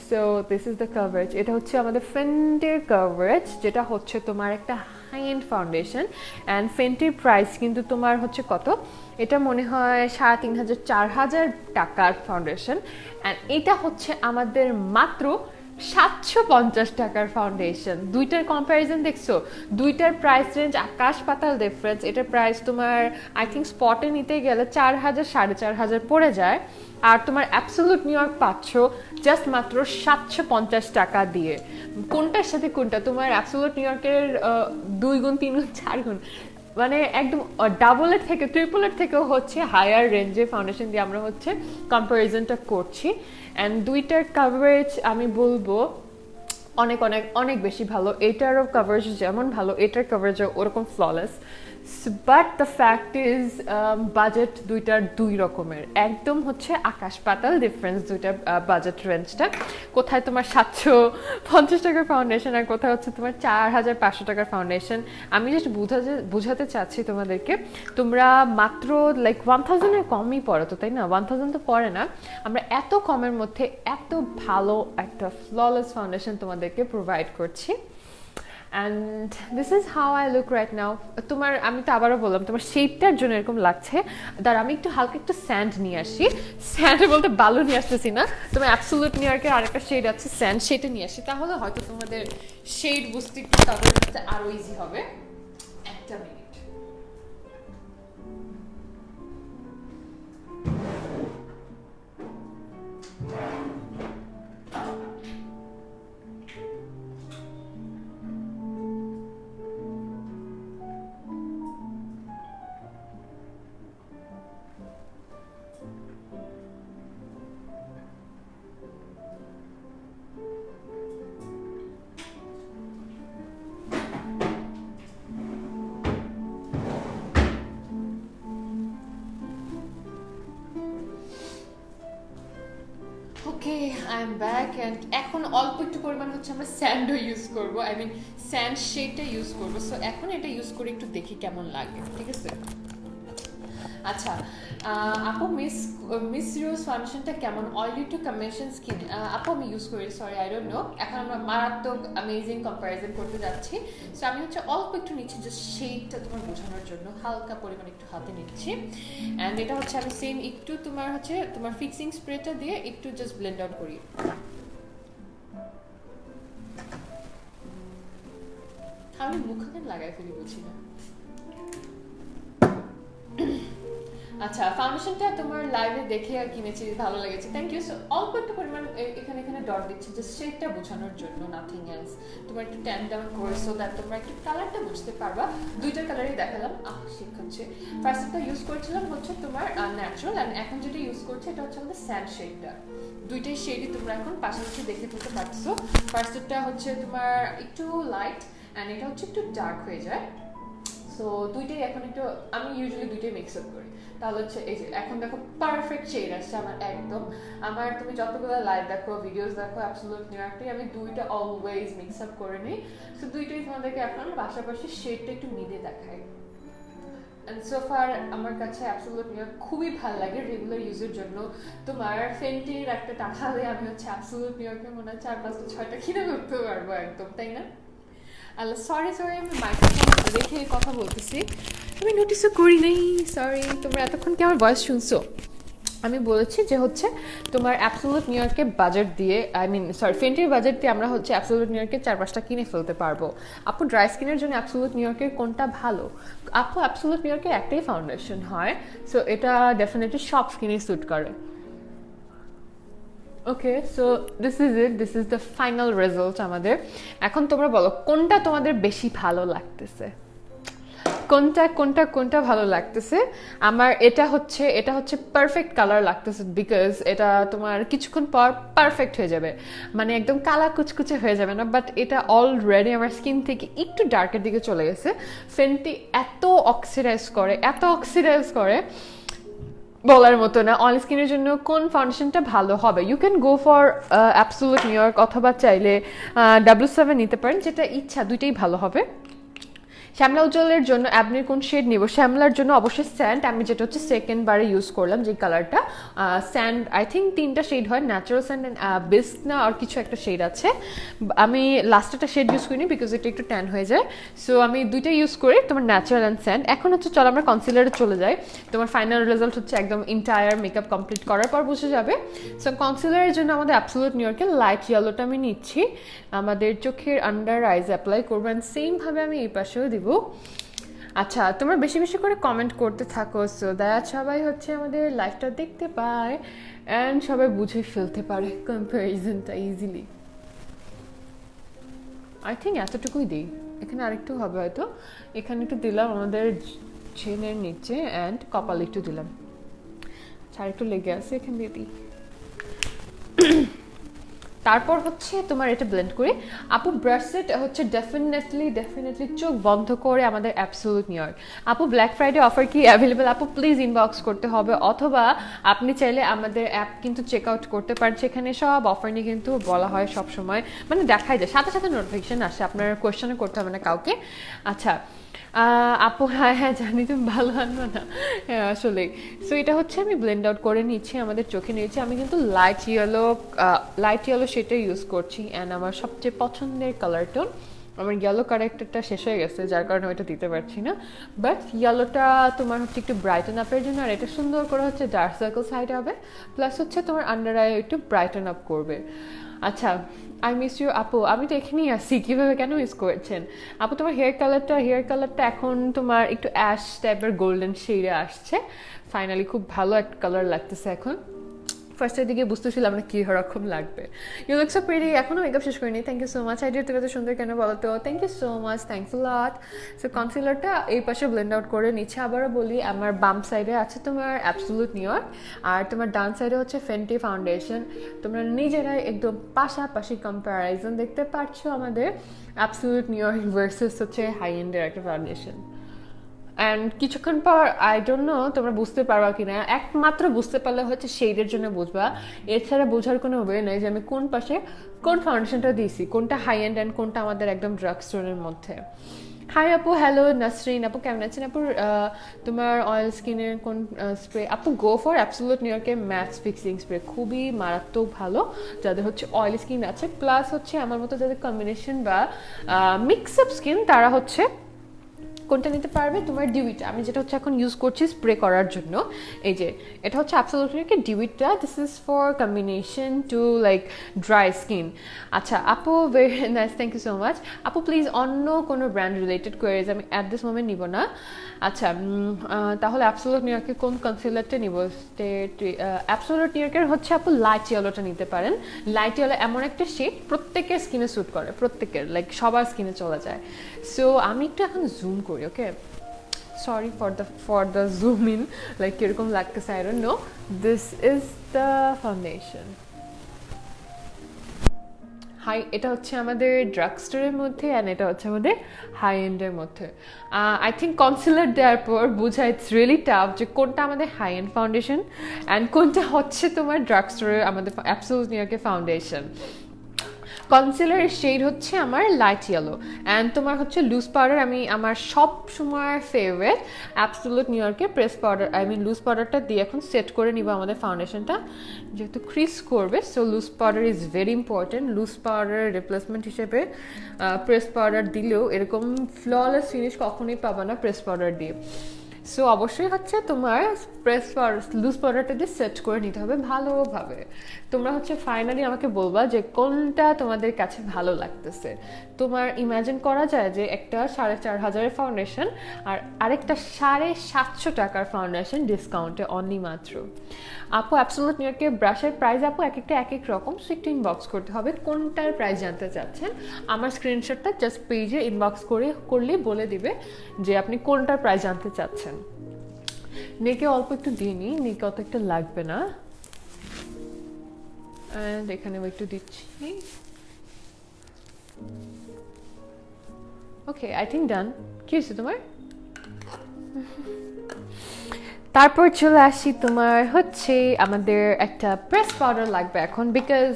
So this is the coverage. এটা হচ্ছে আমাদের ফেন্টির কভারেজ, যেটা হচ্ছে তোমার একটা হাই এন্ড ফাউন্ডেশন। অ্যান্ড ফেন্টির প্রাইস কিন্তু তোমার হচ্ছে কত? এটা মনে হয় 3,500-4,000 টাকার ফাউন্ডেশন, অ্যান্ড এটা হচ্ছে আমাদের মাত্র 750 টাকার ফাউন্ডেশন। দুইটার কম্প্যারিজন দেখছো? দুইটার প্রাইস রেঞ্জ আকাশ পাতাল ডিফারেন্স। এটার প্রাইস তোমার আই থিঙ্ক স্পটে নিতে গেলে 4,000 4,500 পড়ে যায়, আর তোমার অ্যাবসোলিউট নিউ ইয়র্ক পাচ্ছ জাস্ট মাত্র 750 টাকা দিয়ে। কোনটার সাথে কোনটা? তোমার অ্যাবসোলিউট নিউ ইয়র্কের 2 গুণ 3 গুণ 4 গুণ, মানে একদম ডাবলের থেকে ট্রিপলের থেকেও হচ্ছে হায়ার রেঞ্জে ফাউন্ডেশন দিয়ে আমরা হচ্ছে কম্প্যারিজনটা করছি। অ্যান্ড দুইটার কভারেজ আমি বলবো অনেক অনেক অনেক বেশি ভালো। এটারও কভারেজ যেমন ভালো, এটার কভারেজও ওরকম flawless. But the fact is budget দুইটার দুই রকমের, একদম হচ্ছে আকাশ পাতাল ডিফারেন্স দুইটার বাজেট রেঞ্জটা। কোথায় তোমার 750 টাকার ফাউন্ডেশন আর কোথায় হচ্ছে তোমার 4,500 টাকার ফাউন্ডেশন। আমি জাস্ট বুঝাতে চাচ্ছি তোমাদেরকে, তোমরা মাত্র লাইক 1,000-এর কমই পড়ো তো, তাই না? 1,000 তো পড়ে না। আমরা এত কমের মধ্যে এত ভালো একটা ফ্ললেস ফাউন্ডেশন তোমাদেরকে প্রোভাইড করছি। And this is how I look right now. তোমার আমি তো আবারও বললাম তোমার শেপটার জন্য এরকম লাগছে। দাঁড়া আমি একটু হালকা একটু স্যান্ড নিয়ে আসি, স্যান্ড বলতে বালু নিয়ে আসতেছি না, তোমার অ্যাবসোলিউট নিউ ইয়র্কের আরেকটা শেড আছে স্যান্ড, সেটা নিয়ে আসি, তাহলে হয়তো তোমাদের শেড বুঝতে একটু তাদের কাছে আরও ইজি হবে। একটা minute. Okay I am back and এখন অল্প একটু পরিমাণ হচ্ছে আমরা স্যান্ডও ইউজ করবো, আই মিন স্যান্ড শেডটা ইউজ করবো। সো এখন এটা ইউজ করে একটু দেখি কেমন লাগে, ঠিক আছে? আচ্ছা আপু মিস রোজ ফাউন্ডেশনটা কেমন? Oily two combination skin. আপু আমি ইউজ করি, সরি আই ডোন্ট নো। এখন আমরা মারাত্মক অ্যামেজিং কম্প্যারিজন করতে যাচ্ছি। সো আমি হচ্ছে অল্প একটু নিচ্ছি জাস্ট শেডটা তোমার বোঝানোর জন্য, হালকা পরিমাণ একটু হাতে নিচ্ছি। অ্যান্ড এটা হচ্ছে আমি সেম একটু তোমার হচ্ছে তোমার ফিক্সিং স্প্রেটা দিয়ে একটু জাস্ট ব্লেন্ড আউট করি। আমি মুখে লাগাই ফেলি বলছি না। আচ্ছা ফাউন্ডেশনটা তোমার লাইভে দেখে কিনেছি, ভালো লেগেছে, থ্যাংক ইউ। সো অল্প একটু পরিমাণ এখানে এখানে ডট দিচ্ছি জাস্ট শেডটা বোঝানোর জন্য, নাথিং এলস। তোমার একটু ট্যান ডাউন করে সো দ্যাট তোমরা একটু কালারটা বুঝতে পারবা। দুইটা কালারই দেখালাম। শিখ হচ্ছে ফার্স্টটা ইউজ করেছিলাম হচ্ছে তোমার ন্যাচারাল, অ্যান্ড এখন যেটা ইউজ করছে এটা হচ্ছে আমাদের স্যান্ড শেডটা। দুইটাই শেডই তোমরা এখন পাশাপাশি দেখে ফেলতে পারছো। ফার্স্টটা হচ্ছে তোমার একটু লাইট অ্যান্ড এটা হচ্ছে একটু ডার্ক হয়ে যায়। সো দুইটাই এখন একটু আমি ইউজুয়ালি দুইটাই মিক্স আপ করি, তাহলে হচ্ছে এই যে এখন দেখো পারফেক্ট শেড আসছে আমার একদম। আমার তুমি যতগুলো লাইভ দেখো ভিডিওস দেখো অ্যাবসোলিউট নিউ ইয়র্কটাই আমি দুইটা অলওয়েজ মিক্স আপ করে নিই। সো দুইটাই তোমাদেরকে এখন পাশাপাশি শেডটা একটু মিলে দেখাই। অ্যান্ড সো ফার আমার কাছে অ্যাবসোলিউট নিউ ইয়র্ক খুবই ভালো লাগে রেগুলার ইউজের জন্য। তোমার ফেন্টির একটা টাকা হলে আমি হচ্ছে অ্যাবসোলিউট নিউ ইয়র্কে মনে হয় 4-5-6টা কিনে করতে পারবো একদম, তাই না? আল্লাহ সরি আমি মাইক্রোফোন রেখে কথা বলতেছি, আমি নোটিসও করি নাই, সরি। তোমরা এতক্ষণ কি আমার ভয়েস শুনছো? আমি বলেছি যে হচ্ছে তোমার অ্যাবসোলিউট নিউ ইয়র্কের বাজেট দিয়ে ফেন্টির বাজেট দিয়ে আমরা হচ্ছে অ্যাবসোলিউট নিউ ইয়র্কের 4-5টা কিনে ফেলতে পারবো। আপু ড্রাই স্কিনের জন্য অ্যাবসোলিউট নিউ ইয়র্কের কোনটা ভালো? আপু অ্যাবসোলিউট নিউ ইয়র্কের একটাই ফাউন্ডেশন হয়, সো এটা ডেফিনেটলি সব স্কিনে স্যুট করে। Okay so this is the final result আমাদের। এখন তোমরা বলো কোনটা তোমাদের বেশি ভালো লাগতেছে, কোনটা কোনটা কোনটা ভালো লাগতেছে? আমার এটা হচ্ছে পারফেক্ট কালার লাগতেছে, বিকজ এটা তোমার কিছুক্ষণ পর পারফেক্ট হয়ে যাবে, মানে একদম কালা কুচকুচে হয়ে যাবে না, বাট এটা অলরেডি আমার স্কিন থেকে একটু ডার্কের দিকে চলে গেছে। ফেন্টি এত অক্সিডাইজ করে বলার মতো না। অয়েল স্কিনের জন্য কোন ফাউন্ডেশনটা ভালো হবে? You can go for Absolute New York, অথবা চাইলে W7 নিতে পারেন, যেটা ইচ্ছা, দুইটাই ভালো হবে। শ্যামলা উজ্জ্বলের জন্য অ্যাবনির কোন শেড নিব? শ্যামলার জন্য অবশ্যই স্যান্ড, আমি যেটা হচ্ছে সেকেন্ড বারে ইউজ করলাম যে কালারটা স্যান্ড, আই থিঙ্ক 3টা শেড হয়, ন্যাচারাল স্যান্ড অ্যান্ড বিস্ক না আর কিছু একটা শেড আছে। আমি লাস্ট একটা শেড ইউজ করিনি বিকজ এটা একটু ট্যান হয়ে যায়। সো আমি দুইটা ইউজ করি, তোমার ন্যাচারাল অ্যান্ড স্যান্ড। এখন হচ্ছে চলো আমরা কনসিলারে চলে যাই। তোমার ফাইনাল রেজাল্ট হচ্ছে একদম ইন্টায়ার মেকআপ কমপ্লিট করার পর বুঝে যাবে। সো কনসিলারের জন্য আমাদের অ্যাবসোলিউট নিউ ইয়র্কের লাইট ইয়েলোটা আমি নিচ্ছি, আমাদের চোখের আন্ডার আইজ অ্যাপ্লাই করবো, অ্যান্ড সেমভাবে আমি এই পাশেও দিব। আচ্ছা তোমরা বেশি বেশি করে কমেন্ট করতে থাকো, সো দ্যাট সবাই হচ্ছে আমাদের লাইভটা দেখতে পায় অ্যান্ড সবাই বুঝে ফেলতে পারে কম্প্যারিজনটা ইজিলি। আই থিঙ্ক এতটুকুই দিই, এখানে আরেকটু হবে হয়তো। এখানে একটু দিলাম আমাদের চেনের নিচে অ্যান্ড কপালে একটু দিলাম, আরেকটু লেগে আছে, এখানে দিয়ে দিই। তারপর হচ্ছে তোমার এটা ব্লেন্ড করি। আপু ব্রাশ সেট হচ্ছে ডেফিনেটলি চোখ বন্ধ করে আমাদের অ্যাবসোলিউট নিউ ইয়র্ক। আপু ব্ল্যাক ফ্রাইডে অফার কি অ্যাভেলেবেল? আপু প্লিজ ইনবক্স করতে হবে, অথবা আপনি চাইলে আমাদের অ্যাপ কিন্তু চেক আউট করতে পারেন, সেখানে সব অফার নিয়ে কিন্তু বলা হয় সব সময়, মানে দেখাই যায়, সাথে সাথে নোটিফিকেশন আসে, আপনার কোয়েশ্চেনও করতে হবে না কাউকে। আচ্ছা আপু হ্যাঁ জানি তুমি ভালো আনবো না, হ্যাঁ আসলে। সো এটা হচ্ছে আমি ব্লেন্ড আউট করে নিচ্ছি, আমাদের চোখে নিয়েছি। আমি কিন্তু লাইট ইয়েলো সেটা ইউজ করছি, অ্যান্ড আমার সবচেয়ে পছন্দের কালার টোন আমার ইয়েলো কারেক্টারটা শেষ হয়ে গেছে, যার কারণে ওইটা দিতে পারছি না। বাট ইয়েলোটা তোমার হচ্ছে একটু ব্রাইটেন আপের জন্য, আর এটা সুন্দর করে হচ্ছে ডার্ক সার্কেল সাইড হবে, প্লাস হচ্ছে তোমার আন্ডার আই একটু ব্রাইটেন আপ করবে। আচ্ছা, আই মিস ইউ আপু। আমি তো এখানেই আসি, কীভাবে কেন মিস করেছেন আপু? তোমার হেয়ার কালারটা এখন তোমার একটু অ্যাশ টাইপের গোল্ডেন শেডে আসছে। ফাইনালি খুব ভালো একটা কালার লাগতেছে এখন। ফার্স্টের দিকে বুঝতেছিলাম না কী রকম লাগবে। You look so pretty. এখনও মেকআপ শেষ করিনি। থ্যাংক ইউ সো মাচ আইডিয়া, তুমি এত সুন্দর কেন বলো তো? Thank you so much, thanks a lot. So কনসিলারটা এই পাশে ব্লেন্ড আউট করে নিচ্ছে। আবারও বলি, আমার বাম সাইডে আছে তোমার অ্যাবসোলুট নিউ ইয়র্ক, আর তোমার ডান সাইডে হচ্ছে ফেন্টি ফাউন্ডেশন। তোমরা নিজেরাই একদম পাশাপাশি কম্প্যারিজন দেখতে পাচ্ছ আমাদের অ্যাবসোলুট নিউ ইয়র্ক ভার্সেস হচ্ছে হাই এন্ডের একটা ফাউন্ডেশন। অ্যান্ড কিছুক্ষণ পর আই ডোন্ট নো তোমরা বুঝতে পারবা কি না, একমাত্র বুঝতে পারলে হচ্ছে শেডের জন্য বুঝবা, এছাড়া বোঝার কোনো ওয়ে নেই যে আমি কোন পাশে কোন ফাউন্ডেশনটা দিয়েছি, কোনটা হাই এন্ড অ্যান্ড কোনটা আমাদের একদম ড্রাগ স্টোরের মধ্যে। হাই আপু, হ্যালো নাসরিন আপু, কেমন আছেন আপুর? তোমার অয়েল স্কিনের কোন স্প্রে আপু? গো ফর অ্যাবসোলুট নিউ ইয়র্কের ম্যাটস ফিক্সিং স্প্রে, খুবই মারাত্মক ভালো যাদের হচ্ছে অয়েল স্কিন আছে, প্লাস হচ্ছে আমার মতো যাদের কম্বিনেশন বা মিক্স আপ স্কিন, তারা হচ্ছে কোনটা নিতে পারবে? তোমার ডিউইটা, আমি যেটা হচ্ছে এখন ইউজ করছি স্প্রে করার জন্য। এই যে এটা হচ্ছে অ্যাবসোলুটলি ডিউইটা, this is for combination to like dry skin. আচ্ছা আপু, very nice, thank you so much আপু। প্লিজ অন্য কোনো ব্র্যান্ড রিলেটেড কোয়ারিজ আমি অ্যাট দিস মোমেন্ট নিব না। আচ্ছা, তাহলে অ্যাবসোলুট নিউ ইয়র্কের কোন কনসিলারটা নিব? অ্যাবসোলুট নিউ ইয়র্কের হচ্ছে আপু লাইট ইয়েলোটা নিতে পারেন। লাইট ইয়েলো এমন একটা শেড প্রত্যেকের স্কিনে স্যুট করে, প্রত্যেকের লাইক সবার স্কিনে চলে যায়। সো আমি একটু এখন জুম করি, okay? Sorry for the zoom in, like কিরকম লাগতেছে I don't know. This is the foundation. Hi, এটা হচ্ছে আমাদের ড্রাগ স্টোরের মধ্যে, অ্যান্ড এটা হচ্ছে আমাদের হাই এন্ডের মধ্যে। আই থিঙ্ক কনসিলার দেওয়ার পর বোঝা ইটস রিয়েলি টাফ যে কোনটা আমাদের হাই এন্ড ফাউন্ডেশন অ্যান্ড কোনটা হচ্ছে তোমার ড্রাগ স্টোরের আমাদের অ্যাবসোলুট নিউ ইয়র্কের ফাউন্ডেশন। কনসিলারের শেড হচ্ছে আমার লাইট ইয়েলো, অ্যান্ড তোমার হচ্ছে লুজ পাউডার, আমি আমার সব সময় ফেভারিট অ্যাবসোলুট নিউ ইয়র্কের প্রেস পাউডার, লুজ পাউডারটা দিয়ে এখন সেট করে নিব আমাদের ফাউন্ডেশনটা, যেহেতু ক্রিস করবে। So loose powder is very important. Loose পাউডারের রিপ্লেসমেন্ট হিসেবে প্রেস পাউডার দিলেও এরকম ফ্ললেস ফিনিশ কখনোই পাবা না প্রেস পাউডার দিয়ে। সো অবশ্যই হচ্ছে তোমার লুজ পাউডারটা দিয়ে সেট করে নিতে হবে ভালোভাবে। তোমরা হচ্ছে ফাইনালি আমাকে বলবা যে কোনটা তোমাদের কাছে ভালো লাগতেছে। তোমার ইমাজিন করা যায় যে একটা 4500 ফাউন্ডেশন আর আরেকটা 750 টাকার ফাউন্ডেশন ডিসকাউন্টে অনলি মাত্র। আপু অ্যাবসোলুট নিউ ইয়র্কের ব্রাশের প্রাইস আপু এক একটা এক এক রকম, সো একটু ইনবক্স করতে হবে কোনটার প্রাইস জানতে চাচ্ছেন। আমার স্ক্রিনশটটা জাস্ট পেজে ইনবক্স করলেই বলে দিবে যে আপনি কোনটার প্রাইস জানতে চাচ্ছেন। নেকে অল্প একটু দিয়ে নিই, নেকে অত একটা লাগবে না। অ্যান্ড এখানেও একটু দিচ্ছি। ওকে, আই থিঙ্ক ডান। কি হয়েছে তোমার? তারপর চলে আসি, তোমার হচ্ছে আমাদের একটা প্রেস পাউডার লাগবে এখন, বিকজ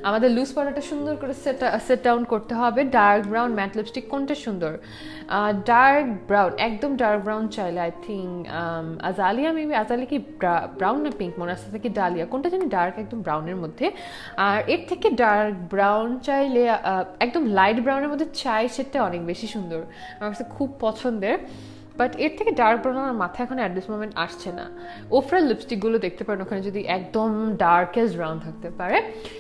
আমাদের লুজ পাউডারটা সুন্দর করে সেট ডাউন করতে হবে। ডার্ক ব্রাউন ম্যাট লিপস্টিক কোনটা সুন্দর? ডার্ক ব্রাউন, একদম ডার্ক ব্রাউন চাইলে আই থিঙ্ক আজালিয়া, মেবি আজালি কি ব্রাউন না পিঙ্ক মনে আসছে, কি ডালিয়া, কোনটা জানি ডার্ক একদম ব্রাউনের মধ্যে। আর এর থেকে ডার্ক ব্রাউন চাইলে একদম লাইট ব্রাউনের মধ্যে চাই, সেটা অনেক বেশি সুন্দর, আমার কাছে খুব পছন্দের। বাট এর থেকে ডার্ক ব্রাউন আমার মাথায় এখন অ্যাট দিস মোমেন্ট আসছে না। ওফরাল লিপস্টিকগুলো দেখতে পারেন, ওখানে যদি একদম ডার্কেস্ট ব্রাউন থাকতে পারে।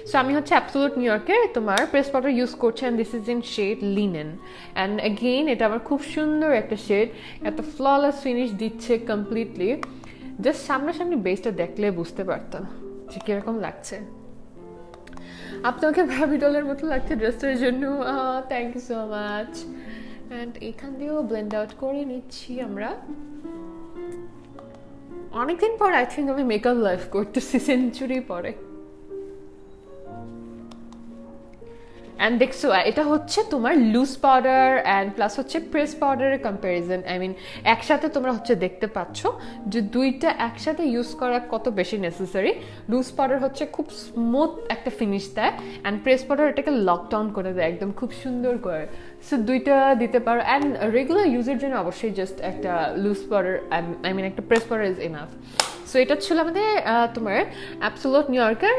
সো আমি হচ্ছে অ্যাবসোলুট নিউ ইয়র্কের তোমার প্রেস পাউডার ইউজ করছি, and this is in shade linen. And again এটা আমার খুব সুন্দর একটা শেড, এত ফ্ললেস ফিনিশ দিচ্ছে কমপ্লিটলি। জাস্ট সামনাসামনি বেসটা দেখলে বুঝতে পারতাম যে কীরকম লাগছে। আপনাকে ভাবি ডলের মতো লাগছে ড্রেসটার জন্য, thank you so much. And এখান দিয়েও ব্লেন্ড আউট করে নিচ্ছি আমরা। অনেকদিন পর আই থিঙ্ক আমি মেকআপ লাইভ করতেছি, সেঞ্চুরি পরে। অ্যান্ড দেখছো এটা হচ্ছে তোমার লুজ পাউডার অ্যান্ড প্লাস হচ্ছে প্রেস পাউডারের কম্প্যারিজন। একসাথে তোমরা হচ্ছে দেখতে পাচ্ছ যে দুইটা একসাথে ইউজ করা কত বেশি নেসেসারি। লুজ পাউডার হচ্ছে খুব স্মুথ একটা ফিনিশ দেয়, অ্যান্ড প্রেস পাউডার এটাকে লকডাউন করে দেয় একদম খুব সুন্দর করে। সো দুইটা দিতে পারো, অ্যান্ড রেগুলার ইউজের জন্য অবশ্যই জাস্ট একটা লুজ পাউডার একটা press powder is enough. So এটা ছিল আমাদের তোমার অ্যাবসোলুট নিউ ইয়র্কের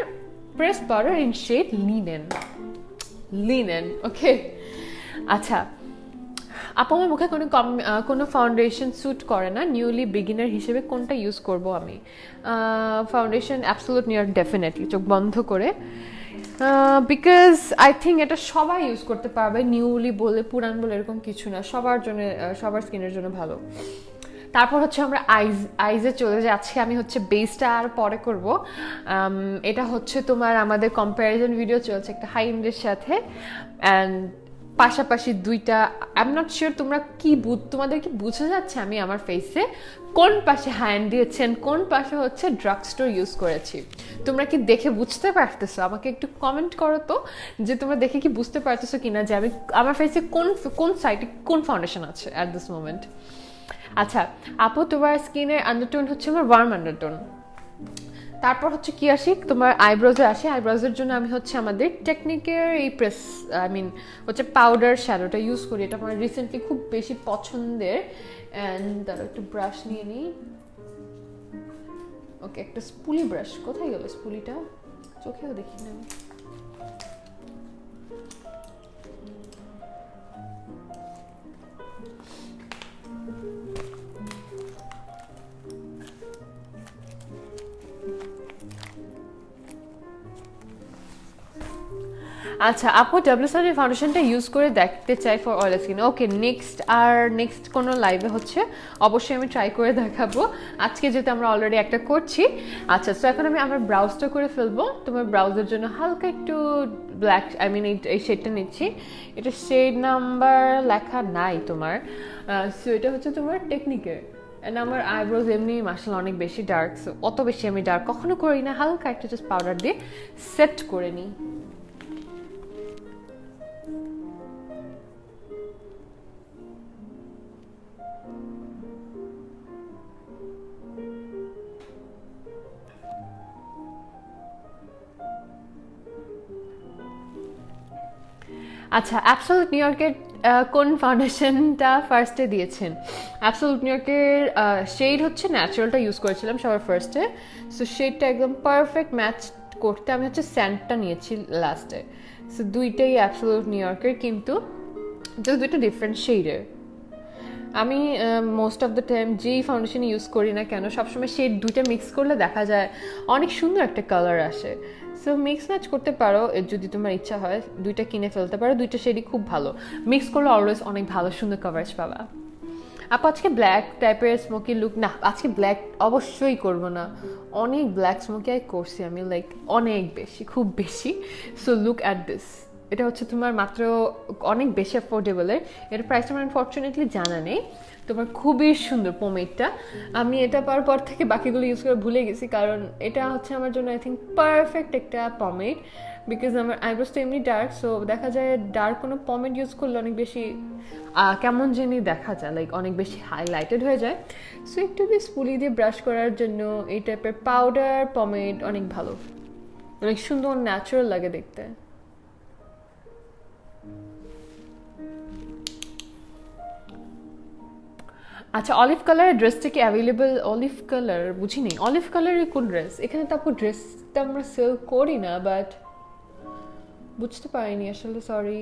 press powder in shade linen. Okay, আচ্ছা আপু আমার মুখে কোনো ফাউন্ডেশন স্যুট করে না, নিউলি বিগিনার হিসেবে কোনটা ইউজ করব আমি? ফাউন্ডেশন অ্যাবসলিউট নিয়ার ডেফিনেটলি চোখ বন্ধ করে, বিকজ আই থিঙ্ক এটা সবাই ইউজ করতে পারবে, নিউলি বলে পুরান বলে এরকম কিছু না, সবার জন্য সবার স্কিনের জন্য ভালো। তারপর হচ্ছে আমরা আইজে চলে যাচ্ছি, আমি হচ্ছে বেসটা আর পরে করব। এটা হচ্ছে তোমার আমাদের কম্প্যারিজন ভিডিও চলছে একটা হাই এন্ডের সাথে, অ্যান্ড পাশাপাশি দুইটা আই এম নট শিওর তোমরা তোমাদের কি বুঝে যাচ্ছে আমি আমার ফেসে কোন পাশে হ্যান্ড দিয়েছেন, কোন পাশে হচ্ছে ড্রাগ স্টোর ইউজ করেছি, তোমরা কি দেখে বুঝতে পারতেছো? আমাকে একটু কমেন্ট করো তো যে তোমরা দেখে কি বুঝতে পারতেছো কিনা যে আমি আমার ফেসে কোন সাইডে কোন ফাউন্ডেশন আছে অ্যাট দিস মোমেন্ট। আচ্ছা আপু তোমার স্কিনের আন্ডারটোন হচ্ছে আমার ওয়ার্ম আন্ডারটোন। তারপর হচ্ছে কি আসি তোমার আইব্রোজে আসি, আইব্রোজের জন্য আমি হচ্ছে আমাদের টেকনিকের এই হচ্ছে পাউডার শ্যাডোটা ইউজ করি, এটা আমার রিসেন্টলি খুব বেশি পছন্দের। অ্যান্ড তার একটু ব্রাশ নিয়ে নিই। ওকে একটা স্পুলি ব্রাশ, কোথায় গেল স্পুলিটা? চোখেও দেখি না আমি। আচ্ছা আপু ডাব্লিউসানের ফাউন্ডেশনটা ইউজ করে দেখতে চাই for oil skin. Okay next কোনো লাইভে হচ্ছে অবশ্যই আমি ট্রাই করে দেখাবো, আজকে যেহেতু আমরা অলরেডি একটা করছি। আচ্ছা তো এখন আমি আমার ব্রাউজটা করে ফেলবো, তোমার ব্রাউজের জন্য হালকা একটু ব্ল্যাক এই শেডটা নিচ্ছি, এটা শেড নাম্বার লেখা নাই তোমার, সো এটা হচ্ছে তোমার টেকনিকের। অ্যান্ড আমার আইব্রোজ এমনি মার্শাল অনেক বেশি ডার্ক, সো অত বেশি আমি ডার্ক কখনো করি না, হালকা একটা জাস্ট পাউডার দিয়ে সেট করে নিই। আচ্ছা অ্যাবসলিউট নিউ ইয়র্কের কোন ফাউন্ডেশনটা ফার্স্টে দিয়েছেন? অ্যাবসলিউট নিউ ইয়র্কের শেড হচ্ছে ন্যাচারালটা ইউজ করেছিলাম সবার ফার্স্টে, সো শেডটা একদম পারফেক্ট ম্যাচ করতে আমি হচ্ছে স্যান্ডটা নিয়েছি লাস্টে। সো দুইটাই অ্যাবসলিউট নিউ ইয়র্কের, কিন্তু দুইটা ডিফারেন্ট শেডের। আমি মোস্ট অফ দ্য টাইম যেই ফাউন্ডেশন ইউজ করি না কেন সবসময় শেড দুইটা মিক্স করলে দেখা যায় অনেক সুন্দর একটা কালার আসে। সো মিক্স ম্যাচ করতে পারো যদি তোমার ইচ্ছা হয়, দুইটা কিনে ফেলতে পারো, দুইটা শেডই খুব ভালো, মিক্স করলে অলওয়েজ অনেক ভালো সুন্দর কভারেজ পাবা। আপু আজকে ব্ল্যাক টাইপের স্মোকি লুক না, আজকে ব্ল্যাক অবশ্যই করব না, অনেক ব্ল্যাক স্মোকি আই করছি আমি, লাইক অনেক বেশি, খুব বেশি। সো লুক অ্যাট দিস, এটা হচ্ছে তোমার মাত্র অনেক বেশি অ্যাফোর্ডেবলের, এর প্রাইসটা আমার আনফর্চুনেটলি জানা নেই। তোমার খুবই সুন্দর পোমেডটা, আমি এটা পাওয়ার পর থেকে বাকিগুলো ইউজ করে ভুলে গেছি, কারণ এটা হচ্ছে আমার জন্য আই থিঙ্ক পারফেক্ট একটা পমেড, বিকজ আমার আইব্রোস তো এমনি ডার্ক, সো দেখা যায় ডার্ক কোনো পমেড ইউজ করলে অনেক বেশি কেমন জানি দেখা যায়, লাইক অনেক বেশি হাইলাইটেড হয়ে যায়। সো একটু দিয়ে স্পুলি দিয়ে ব্রাশ করার জন্য এই টাইপের পাউডার পমেড অনেক ভালো, অনেক সুন্দর ন্যাচারাল লাগে দেখতে। আচ্ছা অলিভ কালারের ড্রেসটা কি অ্যাভেলেবল? অলিভ কালার বুঝিনি, অলিভ কালারের কোন ড্রেস? এখানে তো আপু ড্রেসটা আমরা সেল করি না, বাট বুঝতে পারিনি আসলে, সরি।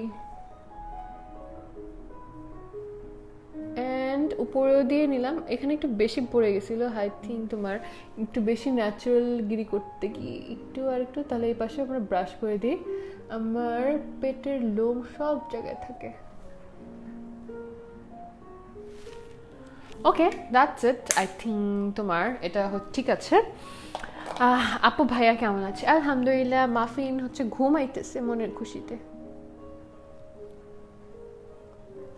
অ্যান্ড উপরেও দিয়ে নিলাম, এখানে একটু বেশি পড়ে গেছিলো, আই থিঙ্ক তোমার একটু বেশি ন্যাচারাল গিরি করতে গিয়ে একটু আর একটু, তাহলে এই পাশে আমরা ব্রাশ করে দিই, আমার পেটের লোম সব জায়গায় থাকে। Okay that's it, I think তোমার এটা ঠিক আছে। আপু ভাইয়া কেমন আছে? আলহামদুলিল্লাহ, মাফিন হচ্ছে ঘুমাইতেছে মনের খুশিতে।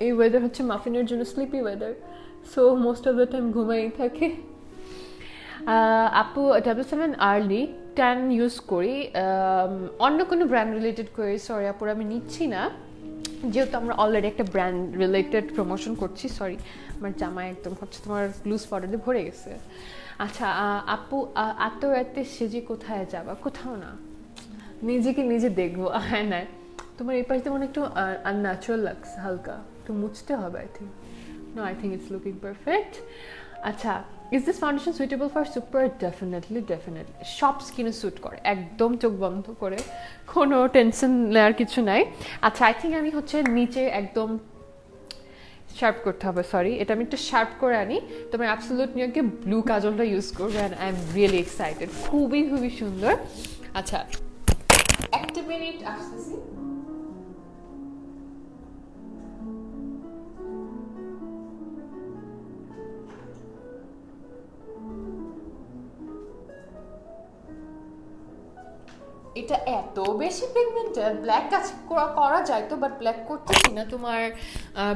এই ওয়েদার হচ্ছে মাফিনের জন্য sleepy weather, so most of the time ঘুমাই থাকে। আপু W7 আর্লি ট্যান ইউজ করি, অন্য কোনো ব্র্যান্ড রিলেটেড করি, সরি আপুর আমি নিচ্ছি না, যেহেতু আমরা অলরেডি একটা ব্র্যান্ড রিলেটেড প্রমোশন করছি। সরি আমার জামা একদম হচ্ছে তোমার লুজ পাউডার দিয়ে ভরে গেছে। আচ্ছা আপু এত রাতে সেজে কোথায় যাবা? কোথাও না, নিজেকে নিজে দেখবো। হ্যাঁ না তোমার এই পাশে মনে একটু আনন্যাচারাল লাগছে, হালকা একটু মুছতে হবে। I think it's looking perfect. আচ্ছা, is this foundation suitable for super? Definitely definitely সব স্কিনে স্যুট করে, একদম চোখ বন্ধ করে, কোনো টেনশন নেওয়ার কিছু নাই। আচ্ছা, আই থিঙ্ক আমি হচ্ছে নিচে একদম শার্প করতে হবে, সরি, এটা আমি একটু শার্প করে আনি। তোমার অ্যাবসলিউট নিউইয়র্কে ব্লু কাজলটা ইউজ করবে, and I am really excited, খুবই খুবই সুন্দর। আচ্ছা, একটা মিনিট আসতেছি। এটা এত বেশি পিগমেন্টেড, ব্ল্যাক কাজ করা যায় তো, বাট ব্ল্যাক করতেছি না, তোমার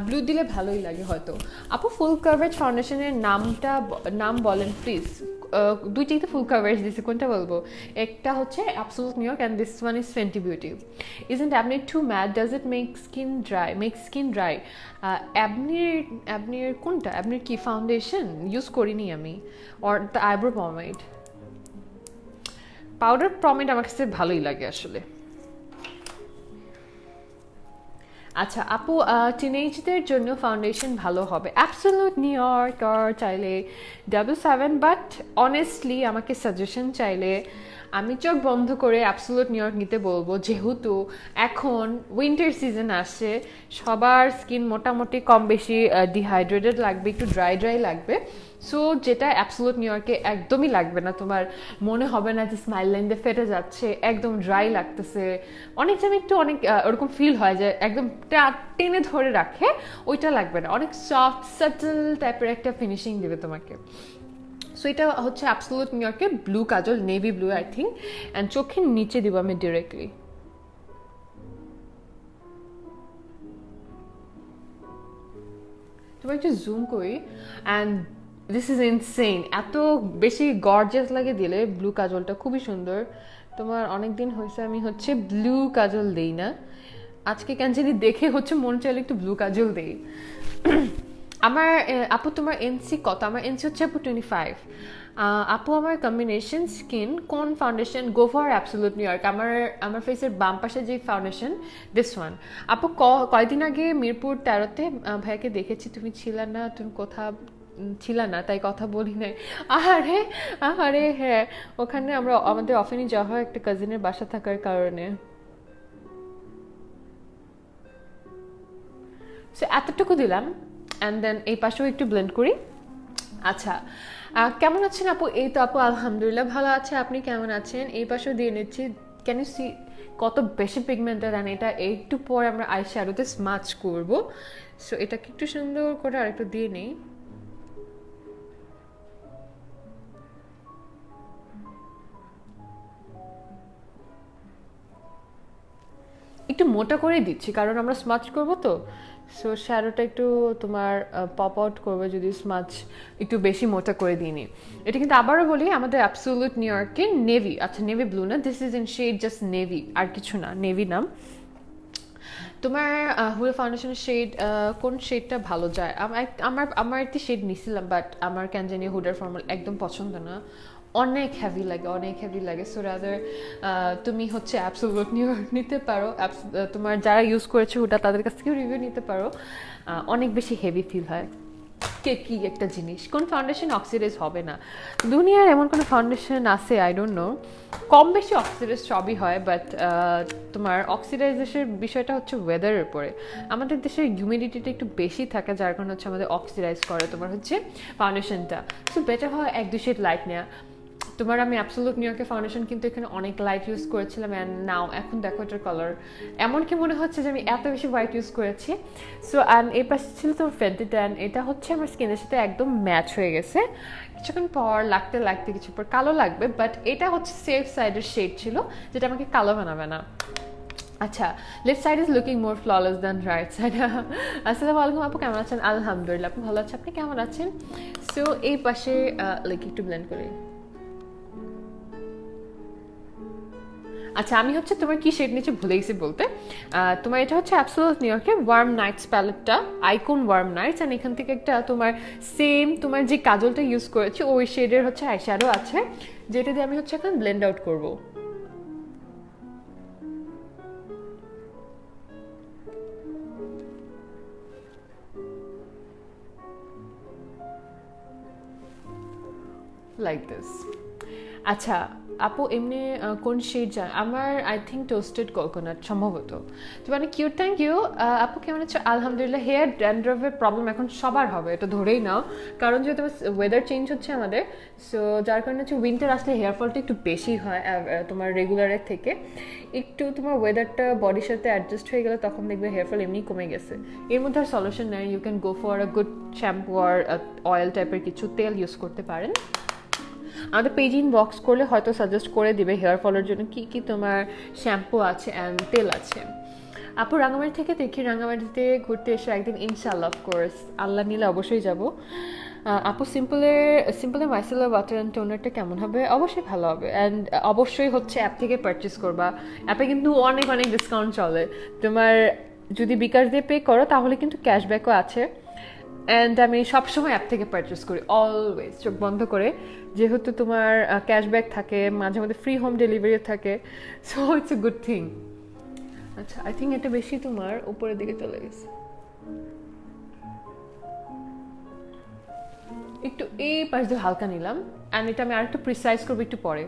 ব্লু দিলে ভালোই লাগে হয়তো। আপু, ফুল কাভারেজ ফাউন্ডেশনের নাম বলেন প্লিজ। দুইটাই তো ফুল কাভারেজ দিছি, কোনটা বলবো? একটা হচ্ছে absolute New York and this one is Fenty beauty. Isn't অ্যাবনি too matte? Does it make skin dry? অ্যাবনির কোনটা? অ্যাবনির কি ফাউন্ডেশন ইউজ করিনি আমি, or the eyebrow pomade? Powder pomade আমার কাছে ভালোই লাগে আসলে। আচ্ছা আপু, টিনেজদের জন্য ফাউন্ডেশন ভালো হবে অ্যাবসলিউট নিউইয়র্ক, আর চাইলে W7, বাট অনেস্টলি আমাকে সাজেশন চাইলে আমি চোখ বন্ধ করে অ্যাবসলিউট নিউইয়র্ক নিতে বলবো, যেহেতু এখন উইন্টার সিজন আসছে, সবার স্কিন মোটামুটি কম বেশি ডিহাইড্রেটেড লাগবে, একটু ড্রাই ড্রাই লাগবে। সো যেটা অ্যাবসলিউট নিউইয়র্কে একদমই লাগবে না, তোমার মনে হবে না যে স্মাইল লাইন দিয়ে ফেটে যাচ্ছে, একদম ড্রাই লাগতেছে, অনেক সময় একটু অনেক ওরকম ফিল হয় যে একদম টেনে ধরে রাখে, ওইটা লাগবে না, অনেক সফট সাটল টাইপের একটা ফিনিশিং দেবে তোমাকে। সো এটা হচ্ছে অ্যাবসলিউট নিউইয়র্কের blue Kajal, navy blue eye think, and চোখের নিচে দিব আমি ডিরেক্টলি। তোমার একটু জুম করি, অ্যান্ড দিস ইজ ইনসেন, এত বেশি গর্জিয়াস লাগে দিলে ব্লু কাজলটা, খুবই সুন্দর। তোমার অনেক দিন হয়েছে আমি হচ্ছে ব্লু কাজল দেই না, আজকে কেন জানি দেখে হচ্ছে মন চাইলে একটু ব্লু কাজল দেই। আমার আপু, তোমার এনসি কত? আমার এনসি হচ্ছে আপু 25। আপু, আমার কম্বিনেশন স্কিন কোন foundation? Go for absolute New York. আমার ফেসের বাম পাশে যে ফাউন্ডেশন, দিস ওয়ান। আপু, কয়দিন আগে মিরপুর 13-তে ভাইয়াকে দেখেছি, তুমি ছিলা না, তুমি ছিল না, তাই কথা বলি নাই। আহারে আহারে, হ্যাঁ, ওখানে আমাদের অফেনই যাওয়া হয় একটা কাজিনের বাসা থাকার কারণে। সো এতটুকু দিলাম, অ্যান্ড দেন এই পাশেও একটু ব্লেন্ড করি। আচ্ছা, কেমন আছেন আপু? এই তো আপু আলহামদুলিল্লাহ ভালো আছে, আপনি কেমন আছেন? এই পাশেও দিয়ে নিচ্ছি, ক্যান ইউ সি কত বেশি পিগমেন্টেড, অ্যান্ড এটা একটু পর আমরা আই শ্যাডোতে স্মাচ করবো। সো এটাকে একটু সুন্দর করে আর একটু দিয়ে নিই। একটু মোটা করে দিচ্ছি কারণ আমরা স্মাচ করব তো, সো শ্যাডোটা একটু তোমার পপ আউট করবে যদি স্মাচ একটু বেশি মোটা করে দিইনি। এটা কিন্তু আবারও বলি, আমাদের অ্যাবসলিউট নিউইয়র্কে নেভি, আচ্ছা নেভি ব্লু না, this is in shade just navy, আর কিছু না, নেভি নাম। তোমার হুডা ফাউন্ডেশনের শেড কোন শেডটা ভালো যায়? আমার একটি শেড নিছিলাম, বাট আমার কেন জানি হুডার ফর্মুলা একদম পছন্দ না, অনেক হেভি লাগে, অনেক হেভি লাগে। সো রাদার তুমি হচ্ছে অ্যাবসলিউট নিউইয়র্ক নিতে পারো, তোমার যারা ইউজ করেছে হুডা তাদের কাছ থেকেও রিভিউ নিতে পারো, অনেক বেশি হেভি ফিল হয়। কি একটা জিনিস, কোন ফাউন্ডেশন অক্সিডাইজ হবে না? দুনিয়ার এমন কোনো ফাউন্ডেশন আছে? আই ডোন্ট নো, কম বেশি অক্সিডাইজ সবই হয়, বাট তোমার অক্সিডাইজেশনের বিষয়টা হচ্ছে ওয়েদারের উপরে। আমাদের দেশের হিউমিডিটিটা একটু বেশি থাকে, যার কারণে হচ্ছে আমাদের অক্সিডাইজ করে তোমার হচ্ছে ফাউন্ডেশনটা। সো বেটার হয় 1-2 শেড লাইট নেওয়া। তোমার আমি অ্যাবসলিউট নিউইয়র্কের ফাউন্ডেশন কিন্তু এখানে অনেক লাইট ইউজ করেছিলাম, অ্যান্ড নাও এখন দেখো এটার কালার এমনকি মনে হচ্ছে যে আমি এত বেশি হোয়াইট ইউজ করেছি। সো অ্যান্ড এই পাশে ছিল তোমার ফেন্টি ট্যান, এটা হচ্ছে আমার স্কিনের সাথে একদম ম্যাচ হয়ে গেছে, কিছুক্ষণ পর লাগতে কিছু পর কালো লাগবে, বাট এটা হচ্ছে সেফ সাইডের শেড ছিল, যেটা আমাকে কালো বানাবে না। আচ্ছা, left side is looking more flawless than right side. আসসালামু আলাইকুম আপু, কেমন আছেন? আলহামদুলিল্লাহ, আপু ভালো আছে, আপনি কেমন আছেন? সো এই পাশে লাইক একটু ব্লেন্ড করি। আচ্ছা, আমি হচ্ছে তোমার কি শেড নিচে ভুলে গেছি বলতে, তোমার এটা হচ্ছে অ্যাবসলিউট নিউইয়র্কের ওয়ার্ম নাইটস প্যালেটটা, আইকন ওয়ার্ম নাইটস, অ্যান্ড এখান থেকে একটা তোমার সেম তোমার যে কাজলটা ইউজ করেছি ওই শেডের হচ্ছে আইশ্যাডো আছে, যেটা দিয়ে আমি হচ্ছে এখন ব্লেন্ড আউট করবো। Like this. আচ্ছা আপু এমনি কোন শেড আমার আই থিঙ্ক টোস্টেড কোকোনাট সম্ভবত। তো মানে কিউট, থ্যাংক ইউ। আপু কেমন আছো? আলহামদুলিল্লাহ। হেয়ার ড্যান্ড্রফের প্রবলেম এখন সবার হবে, এটা ধরেই নাও, কারণ যেহেতু ওয়েদার চেঞ্জ হচ্ছে আমাদের, সো যার কারণে হচ্ছে উইন্টার আসলে হেয়ার ফলটা একটু বেশি হয় তোমার রেগুলারের থেকে। একটু তোমার ওয়েদারটা বডির সাথে অ্যাডজাস্ট হয়ে গেলে তখন দেখবে হেয়ার ফল এমনি কমে গেছে। এর মধ্যে আর সলিউশন নেই, you can go for a good shampoo আর অয়েল টাইপের কিছু তেল ইউজ করতে পারেন। আমাদের পেজ ইনবক্স করলে হয়তো সাজেস্ট করে দিবে হেয়ার ফলের জন্য কি কি তোমার শ্যাম্পু আছে অ্যান্ড তেল আছে। আপু রাঙামাটি থেকে দেখি, রাঙামাটিতে ঘুরতে এসে একদিন ইনশাআল্লাহ অফকোর্স আল্লাহ নিলে অবশ্যই যাব। আপু সিম্পলের মাইসেলার ওয়াটার অ্যান্ড টোনারটা কেমন হবে? অবশ্যই ভালো হবে, অ্যান্ড অবশ্যই হচ্ছে অ্যাপ থেকে পারচেস করবা। অ্যাপে কিন্তু অনেক অনেক ডিসকাউন্ট চলে, তোমার যদি বিকাশ দিয়ে পে করো তাহলে কিন্তু ক্যাশব্যাকও আছে। অ্যান্ড আমি সবসময় অ্যাপ থেকে পারচেস করি, অলওয়েজ চোখ বন্ধ করে, যেহেতু তোমার ক্যাশব্যাক থাকে, মাঝে মধ্যে ফ্রি হোম ডেলিভারিও থাকে, so it's a good thing. আচ্ছা আই থিঙ্ক এটা বেশি তোমার উপরের দিকে চলে গেছে, একটু এই পাশ দিয়ে হালকা নিলাম, অ্যান্ড এটা আমি আরেকটু প্রিসাইজ করবো একটু পরে।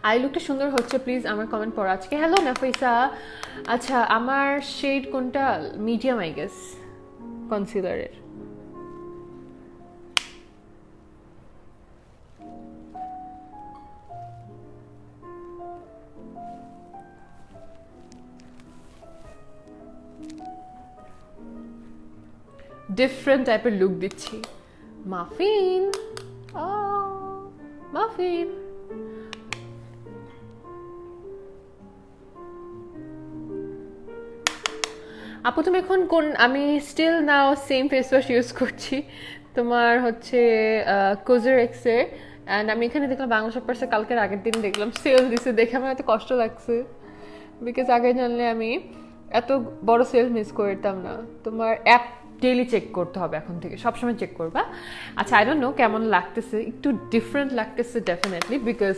আই লুকটা সুন্দর হচ্ছে, প্লিজ আমার কমেন্ট পড়া আজকে। হ্যালো নাফিসা। আচ্ছা আমার শেড কোনটা? মিডিয়াম আই গেস কনসিলারের। ডিফারেন্ট টাইপের লুক দিচ্ছি। মাফিন, মাফিন আপু তুমি এখন কোন? আমি still now same face wash use করছি, তোমার হচ্ছে কোজার এক্সের। অ্যান্ড আমি এখানে দেখলাম বাংলা শপার্সে কালকের আগের দিন দেখলাম সেল দিছে, দেখে আমার এত কষ্ট লাগছে, বিকজ আগে জানলে আমি এত বড় সেল মিস করতাম না। তোমার অ্যাপ ডেইলি চেক করতে হবে এখন থেকে, সবসময় চেক করবা। আচ্ছা আই ডোন্ট নো কেমন লাগতেছে, একটু ডিফারেন্ট লাগতেছে ডেফিনেটলি, বিকজ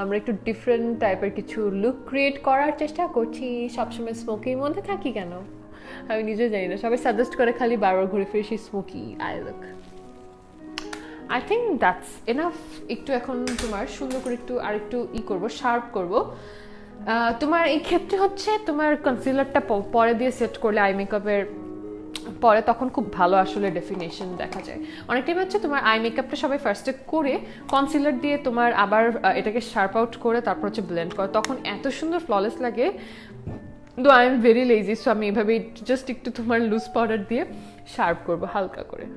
আমরা একটু ডিফারেন্ট টাইপের কিছু লুক ক্রিয়েট করার চেষ্টা করছি। সবসময় স্মোকির মধ্যে থাকি কেন আমি নিজে জানি না, সবাই সাজেস্ট করে খালি বারবার ঘুরে ফিরে সেই smoky I look. I think that's enough. একটু এখন তোমার সুন্দর করে একটু আর একটু করবো, শার্প করবো। তোমার এই ক্ষেত্রে হচ্ছে তোমার কনসিলারটা পরে দিয়ে সেট করলে আই মেকআপের পরে তখন খুব ভালো আসলে ডেফিনেশন দেখা যায়। অনেক টাইম হচ্ছে তোমার আই মেকআপটা সবাই ফার্স্টে করে কনসিলার দিয়ে তোমার আবার এটাকে শার্প আউট করে তারপর হচ্ছে ব্লেন্ড করে, তখন এত সুন্দর ফ্ললেস লাগে। Though I am very lazy, so আমি এভাবে জাস্ট একটু তোমার লুজ পাউডার দিয়ে শার্প করবো হালকা করে।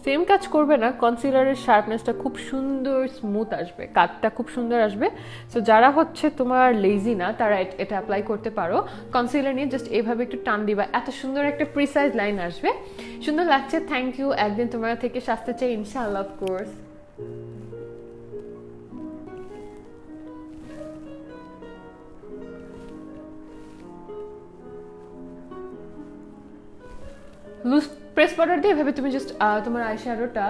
সেম কাজ করবে না, কনসিলারের শার্পনেসটা খুব সুন্দর স্মুথ আসবে, কাটটা খুব সুন্দর আসবে। সো যারা হচ্ছে তোমার লেজি না তারা এটা অ্যাপ্লাই করতে পারো। কনসিলার নিয়ে জাস্ট এইভাবে একটু টান দিবা, এত সুন্দর একটা প্রিসাইজ লাইন আসবে। সুন্দর লাগছে, থ্যাংক ইউ। একদিন তোমার থেকে সাজতে চাই ইনশাআল্লাহ অফকোর্স। লুজ প্রেস পাউডার দিয়ে এভাবে তুমি জাস্ট তোমার আই শ্যাডোটা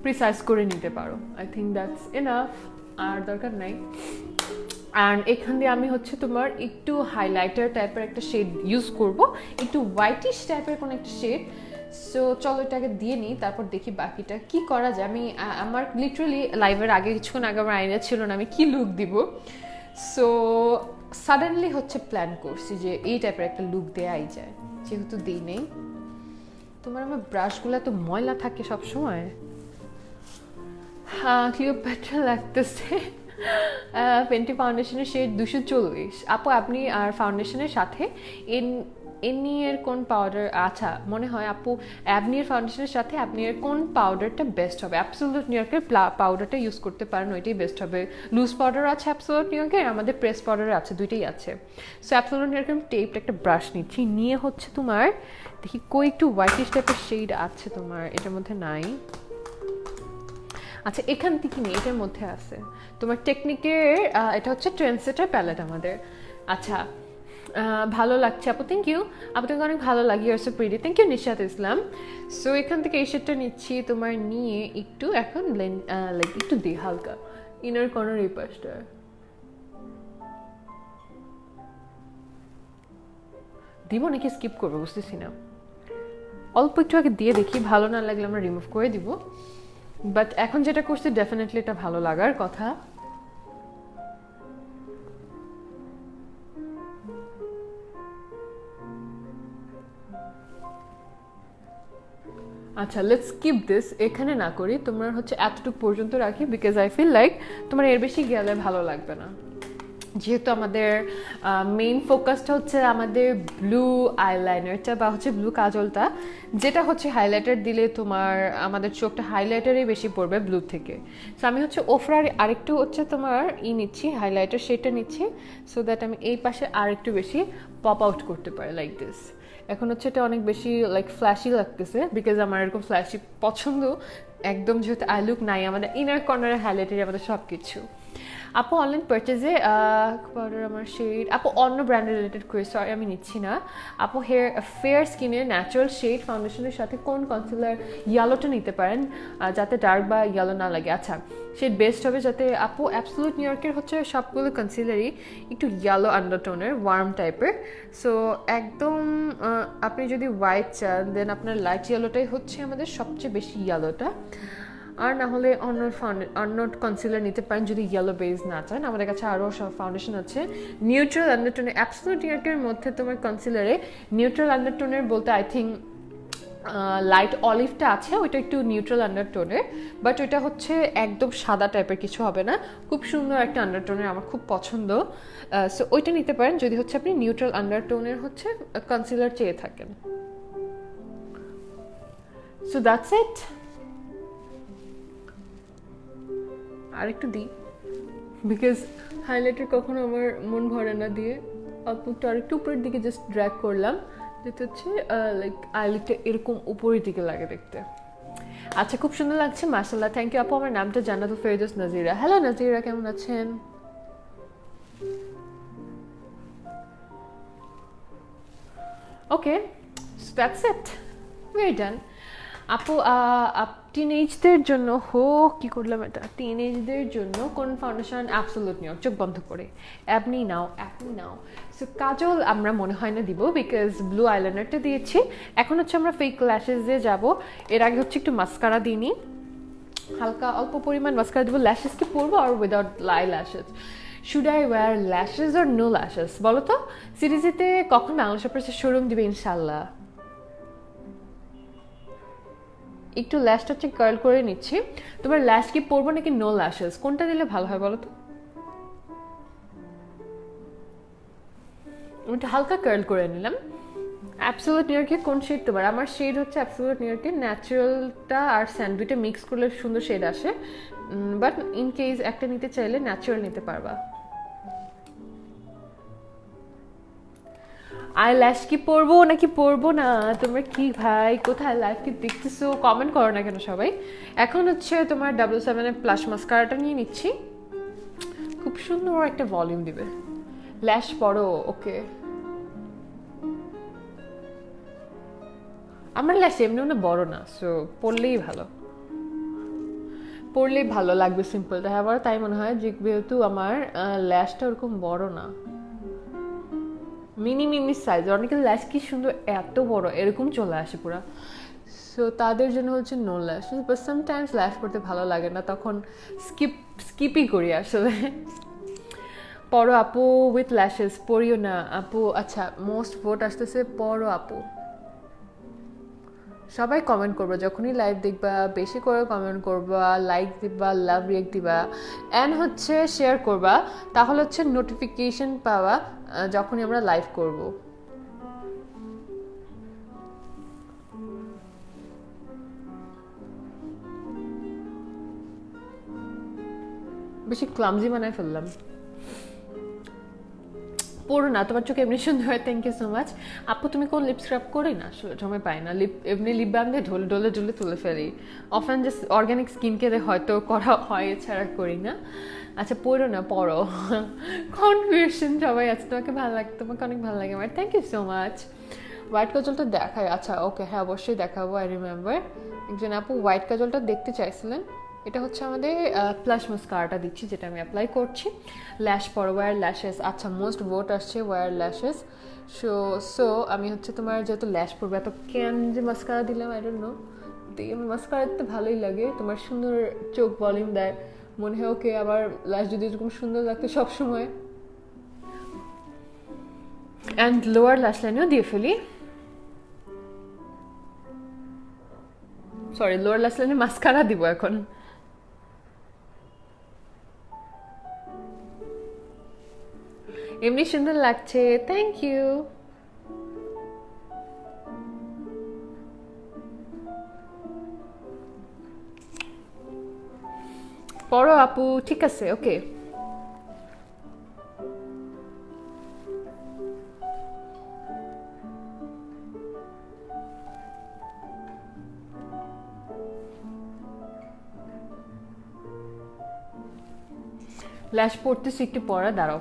প্রিসাইজ করে নিতে পারো। আই থিঙ্ক দ্যাটস এনাফ, আর দরকার নাই। অ্যান্ড এখান দিয়ে আমি হচ্ছে তোমার একটু হাইলাইটার টাইপের একটা শেড ইউজ করব, একটু হোয়াইটিশ টাইপের কোনো একটা শেড। সো চলো এটাকে দিয়ে নিই, তারপর দেখি বাকিটা কি করা যায়। আমি আমার লিটারালি লাইভের আগে কিছুক্ষণ আগে আমার আইডিয়া ছিল না আমি কি লুক দিব, সো সাডেনলি হচ্ছে প্ল্যান করছি যে এই টাইপের একটা লুক দেওয়াই যায়, যেহেতু দিই নেই। তোমার আমার ব্রাশগুলো তো ময়লা থাকে সবসময়। হ্যাঁ ক্লিওপেট্রা লাগতেছে। ফেন্টি ফাউন্ডেশনের শেড 240। আপু আপনি আর ফাউন্ডেশনের সাথে এর কোন পাউডার? আচ্ছা মনে হয় আপু অ্যাবনির ফাউন্ডেশনের সাথে আপনি এর কোন পাউডারটা বেস্ট হবে? অ্যাবসোলিউট নিউ ইয়র্কের পাউডারটা ইউজ করতে পারেন, ওইটাই বেস্ট হবে। লুজ পাউডার আছে অ্যাবসোলিউট নিউ ইয়র্কের, আমাদের প্রেস পাউডার আছে, দুইটাই আছে। সো অ্যাবসোলিউট নিউ ইয়র্কের টেপটা একটা ব্রাশ নিচ্ছি, নিয়ে হচ্ছে তোমার দেখি কই একটু হোয়াইটিশ টাইপের শেড আছে তোমার এটার মধ্যে নাই। আচ্ছা এখান থেকে নিয়ে এটার মধ্যে আছে তোমার টেকনিকের, এটা হচ্ছে ট্রেন্ডসেটার প্যালেট আমাদের। আচ্ছা ভালো লাগছে আপু, থ্যাংক ইউ আপু, তোমাকে অনেক ভালো লাগে, you are so pretty, thank you Nishat Islam. So এখান থেকে এই শেডটা নিচ্ছি তোমার, নিয়ে একটু এখন ব্লেন্ড লাইক একটু দিই হালকা ইনার কর্নার এই পাশটা। দিব নাকি স্কিপ করবো বুঝতেছি না। অল্প একটু আগে দিয়ে দেখি, ভালো না লাগলে আমরা রিমুভ করে দিব। বাট এখন যেটা করছি ডেফিনেটলি এটা ভালো লাগার কথা। আচ্ছা, লেটস স্কিপ দিস, এখানে না করি, তোমার হচ্ছে এতটুকু পর্যন্ত রাখি, বিকজ আই ফিল লাইক তোমার এর বেশি গেলে ভালো লাগবে না। যেহেতু আমাদের মেইন ফোকাসটা হচ্ছে আমাদের ব্লু আইলাইনারটা বা হচ্ছে ব্লু কাজলটা, যেটা হচ্ছে হাইলাইটার দিলে তোমার আমাদের চোখটা হাইলাইটারই বেশি পড়বে ব্লু থেকে। সো আমি হচ্ছে ওফরার আরেকটু হচ্ছে তোমার নিচ্ছি, হাইলাইটার শেডটা নিচ্ছি, সো দ্যাট আমি এই পাশে আরেকটু বেশি পপ আউট করতে পারি লাইক দিস। এখন হচ্ছে এটা অনেক বেশি লাইক ফ্ল্যাশি লাগতেছে, বিকজ আমার এরকম ফ্ল্যাশি পছন্দ একদম, যেহেতু আই লুক নাই আমাদের ইনার কর্নারে হাইলাইটারই আমাদের সব কিছু। আপু অনলাইন পারচেজে পাউডার আমার শেড, আপু অন্য ব্র্যান্ডের রিলেটেড করে, সরি আমি নিচ্ছি না। আপু ফেয়ার স্কিনের ন্যাচারাল শেড ফাউন্ডেশনের সাথে কোন কনসিলার ইয়েলোটা নিতে পারেন যাতে ডার্ক বা ইয়েলো না লাগে? আচ্ছা, শেড বেস্ট হবে যাতে, আপু অ্যাবসোলিউট নিউ ইয়র্কের হচ্ছে সবগুলো কনসিলারই একটু ইয়েলো আন্ডারটোনের ওয়ার্ম টাইপের। সো একদম আপনি যদি হোয়াইট চান দেন আপনার লাইট ইয়েলোটাই হচ্ছে আমাদের সবচেয়ে বেশি ইয়েলোটা, আর না হলে অন্য কনসিলার নিতে পারেন যদি ইয়েলো বেস না চান। আমাদের কাছে আরও সব ফাউন্ডেশন আছে নিউট্রাল আন্ডারটোনের। অ্যাবসোলিউট নিউ ইয়র্কের মধ্যে তোমার কনসিলারে নিউট্রাল আন্ডারটোনের বলতে আই থিঙ্ক লাইট অলিভটা আছে, ওইটা একটু নিউট্রাল আন্ডারটোনের, বাট ওইটা হচ্ছে একদম সাদা টাইপের কিছু হবে না, খুব সুন্দর একটা আন্ডারটোনের, আমার খুব পছন্দ। সো ওইটা নিতে পারেন যদি হচ্ছে আপনি নিউট্রাল আন্ডারটোনের হচ্ছে কনসিলার চেয়ে থাকেন। সো দ্যাটস ইট। আরেকটু দিই, বিকজ হাইলাইটার কখনো আমার মন ভরে না দিয়ে, অল্প একটু আরেকটু উপরের দিকে জাস্ট ড্র্যাগ করলাম, যেটা হচ্ছে লাইক আইলিটটা এরকম উপরের দিকে লাগে দেখতে। আচ্ছা, খুব সুন্দর লাগছে, মাশাআল্লাহ, থ্যাংক ইউ আপু। আমার নামটা জান্নাতুল ফেরদৌস নাজিরা। হ্যালো নাজিরা, কেমন আছেন? Okay, so that's it, we are done. আপু টিনেজদের জন্য কি করলাম এটা, টিনেজদের জন্য কোন ফাউন্ডেশন অ্যাবসোলিউট নিউ ইয়র্ক চোখ বন্ধ করে? অ্যাপনি নাও। সো কাজল আমরা মনে হয় না দিব, বিকজ ব্লু আইলাইনারটা দিয়েছি। এখন হচ্ছে আমরা ফেক ল্যাশেসে যাব, এর আগে হচ্ছে একটু মাস্কারা দিইনি, হালকা অল্প পরিমাণ মাস্কারা দিব। ল্যাশেস কি পরবো আর উইদাউট লাই lashes? Should I wear lashes or no lashes বলো তো? সিরিজেতে কখন বাংলাদেশ প্রেসের শোরুম দিবে ইনশাল্লাহ? একটু ল্যাশটা হচ্ছে কার্ল করে নিচ্ছি। তোমার ল্যাশ কি পরবো নাকি নো ল্যাশেস, কোনটা দিলে ভালো হয় বলো তো? ওটা হালকা কার্ল করে নিলাম। অ্যাবসোলিউট নিউ ইয়র্কের কোন শেড তোমার? আমার শেড হচ্ছে অ্যাবসোলিউট নিউ ইয়র্কের ন্যাচারালটা আর স্যান্ডউইচটা মিক্স করলে সুন্দর শেড আসে, বাট ইন কেস একটা নিতে চাইলে ন্যাচারাল নিতে পারবা। আই ল্যাশ কি পরবো নাকি পরবো না? তোমরা কি ভাই, কোথায় লাইভ কি দেখতেছো? কমেন্ট করো না কেন সবাই। এখন হচ্ছে তোমার W7 প্লাস মাস্কারাটা নিয়ে নিচ্ছি, খুব সুন্দর একটা ভলিউম দিবে। ল্যাশ পরো, ওকে। আমার ল্যাশ এমনি বড় না, সো পরলেই ভালো লাগবে সিম্পলটা। আবার তাই মনে হয় যেহেতু আমার ল্যাশটা ওরকম বড় না, মিনি সাইজ। অনেকের ল্যাশ কি সুন্দর এত বড় এরকম চলে আসে পুরা, সো তাদের জন্য হচ্ছে নো ল্যাশ। বাট সামটাইমস ল্যাশ করতে ভালো লাগে না, তখন স্কিপই করি আসলে। পরো আপু উইথ ল্যাশেস, পরিও না আপু। আচ্ছা, মোস্ট ভোট আসতেছে পরো আপু। সবাই কমেন্ট করবা যখনই লাইভ দেখবা, বেশি করে কমেন্ট করবা, লাইক দিবা, লাভ রিয়েক্ট দিবা, অ্যান্ড হচ্ছে শেয়ার করবা, তাহলে হচ্ছে নোটিফিকেশন পাওয়া যখনই আমরা লাইভ করব। বেশি ক্লামজি বানায় ফেললাম। পড়ো না, তোমার চোখে এমনি সুন্দর হয়। থ্যাংক ইউ সো মাচ আপু। তুমি কোন লিপ স্ক্রাব করি না আসলে, সময় পাই না। এমনি লিপ বাম দিয়ে ডলে তুলে ফেলি। অফেন জাস্ট অর্গ্যানিক স্কিন কেয়ারে হয়তো করা হয়, এছাড়া করি না। আচ্ছা, পড়ো না, পড়ো। কনফিউশন সবাই আছে। তোমাকে ভালো লাগে, তোমাকে অনেক ভালো লাগে আমার। Thank you so much. White কাজলটা দেখায়? আচ্ছা ওকে, হ্যাঁ অবশ্যই দেখাবো। আই রিমেম্বার একজন আপু হোয়াইট কাজলটা দেখতে চাইছিলেন। এটা হচ্ছে আমাদের প্লাস মাস্কারাটা দিচ্ছি, যেটা আমি অ্যাপ্লাই করছি। ল্যাশ পর ওয়্যার ল্যাশেস, আচ্ছা মোস্ট ভোট আসছে ওয়্যার ল্যাশেস। সো আমি হচ্ছে তোমার যেহেতু ল্যাশ পড়বে, এত কেন যে মাস্কারা দিলাম আই ডোন্ট নো, আমার মাস্কারা দিতে ভালোই লাগে, তোমার সুন্দর চোখ ভলিউম দেয়, মনে হয় ওকে আমার ল্যাশ যদি এরকম সুন্দর লাগতো সবসময়। অ্যান্ড লোয়ার ল্যাশ লাইনেও দিয়ে ফেলি, সরি লোয়ার ল্যাশ লাইনে মাস্কারা দিব এখন। এমনি সুন্দর লাগছে, থ্যাংক ইউ। পড়ো আপু, ঠিক আছে, ওকে। ল্যাশ পড়তেছি, একটু পরে দাঁড়াও,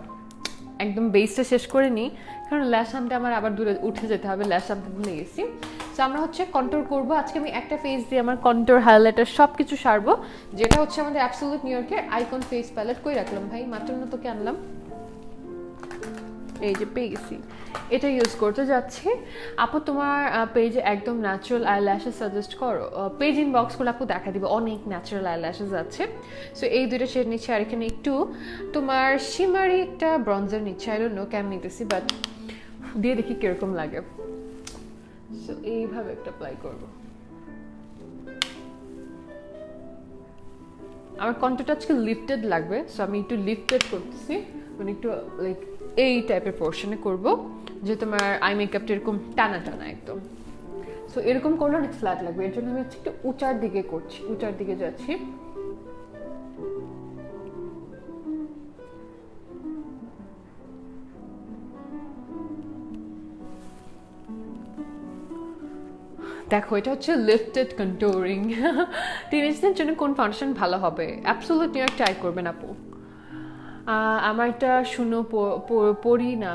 একদম বেসটা শেষ করে নিই, কারণ ল্যাশ আনতে আমার আবার দূরে উঠে যেতে হবে, ল্যাশ আনতে ভুলে গেছি। তো আমরা হচ্ছে কন্ট্রোল করবো আজকে, আমি একটা ফেস দিয়ে আমার কন্ট্রোল হাইলাইটার সব কিছু সারবো, যেটা হচ্ছে আমাদের অ্যাবসোলিউট নিউ ইয়র্কের আইকন ফেস প্যালেট। কই রাখলাম ভাই, মাত্র না তোকে আনলাম, এই যে পেয়ে গেছি, এটা ইউজ করতে যাচ্ছি। আপু তোমার পেজে একদম ন্যাচারাল আই ল্যাশেস সাজেস্ট করো, পেজ ইনবক্সগুলো আপু দেখা দিবে, অনেক ন্যাচারাল আই ল্যাশেস আছে। সো এই দুটো শেড নিচ্ছে, আর এখানে একটু তোমার শিমারি একটা ব্রঞ্জার নিচ্ছে, আই ডোন্ট নো কেমন নিতেছি, বাট দিয়ে দেখি কিরকম লাগে। সো এইভাবে একটা অ্যাপ্লাই করবো। আমার কন্ট্রোলটা আজকে লিফটেড লাগবে, সো আমি একটু লিফটেড করতেছি, মানে একটু লাইক এই টাইপের পোর্শনে করব, যে তোমার আই মেকআপটা এরকম টানা টানা একদম। সো এরকম করলে অনেক ফ্ল্যাট লাগবে, এর জন্য আমি হচ্ছে একটু উঁচার দিকে করছি, উঁচার দিকে যাচ্ছি। দেখো এটা হচ্ছে লিফটেড কন্ট্যুরিং। টিনেজদের জন্য কোন ফাউন্ডেশন ভালো হবে, অ্যাবসোলিউটলি ট্রাই করবেন আপু। আমার এটা শুনো, পড়ি না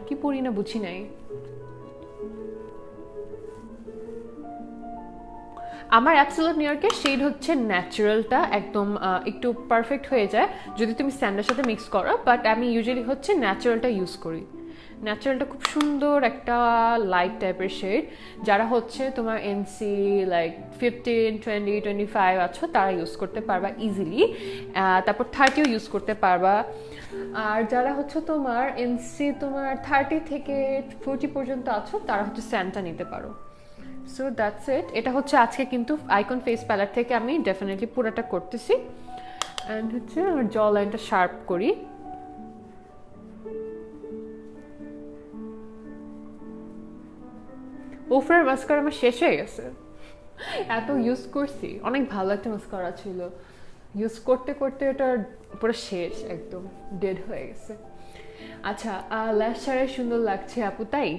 কি পড়ি না বুঝি নাই। আমার অ্যাবসোলিউট নিউ ইয়র্কের শেড হচ্ছে ন্যাচারালটা, একদম একটু পারফেক্ট হয়ে যায় যদি তুমি স্যান্ডের সাথে মিক্স করো, বাট আমি ইউজুয়ালি হচ্ছে ন্যাচারালটা ইউজ করি। ন্যাচারালটা খুব সুন্দর একটা লাইট টাইপের শেড, যারা হচ্ছে তোমার এনসি লাইক 15, 20, 25 আছো তারা ইউজ করতে পারবা ইজিলি, তারপর 30ও ইউজ করতে পারবা। আর যারা হচ্ছে তোমার এনসি তোমার 30 থেকে 40 পর্যন্ত আছো তারা হচ্ছে স্যান্ডটা নিতে পারো। সো দ্যাটস ইট। এটা হচ্ছে আজকে কিন্তু আইকন ফেস প্যালেট থেকে আমি ডেফিনেটলি পুরোটা করতেছি। অ্যান্ড হচ্ছে আমার জ লাইনটা শার্প করি। ওফরের মাস্কারা আমার শেষ হয়ে গেছে, এত ইউজ করছি, অনেক ভালো একটা মাস্কারা ছিল, ইউজ করতে করতে এটা পুরো শেষ, একদম ডেড হয়ে গেছে। আচ্ছা ল্যাশ ছাড়াই সুন্দর লাগছে আপু, তাই?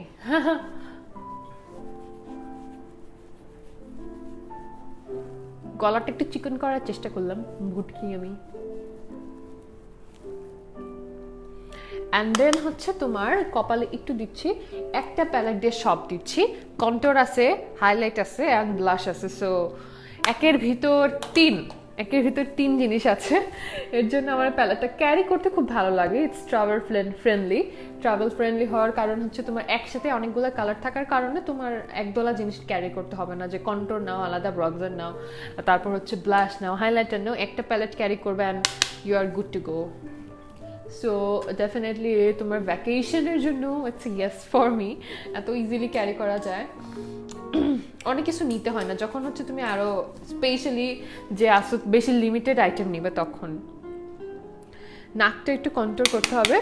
গলাটা একটু চিকন করার চেষ্টা করলাম, ভুটকি আমি। অ্যান্ড দেন হচ্ছে তোমার কপালে একটু দিচ্ছি, একটা প্যালেট দিয়ে সব দিচ্ছি, কন্ট্যুর আছে, হাইলাইট আছে অ্যান্ড ব্লাশ আছে। সো একের ভিতর তিন জিনিস আছে, এর জন্য আমার প্যালেটটা ক্যারি করতে খুব ভালো লাগে। ইটস ট্রাভেল ফ্রেন্ডলি হওয়ার কারণ হচ্ছে তোমার একসাথে অনেকগুলো কালার থাকার কারণে তোমার একদলা জিনিস ক্যারি করতে হবে না, যে কন্ট্যুর নাও, আলাদা ব্রঞ্জার নাও, তারপর হচ্ছে ব্লাশ নাও, হাইলাইটার নাও, একটা প্যালেট ক্যারি করবে and you are good to go. So definitely তোমার ভ্যাকেশনের জন্য ইটস ইয়েস ফর মি, এত ইজিলি ক্যারি করা যায়, অনেক কিছু নিতে হয় না। যখন হচ্ছে তুমি আরো স্পেশালি যে আসো বেশি লিমিটেড আইটেম নিবে, তখন নাকটা একটু কন্ট্রোল করতে হবে।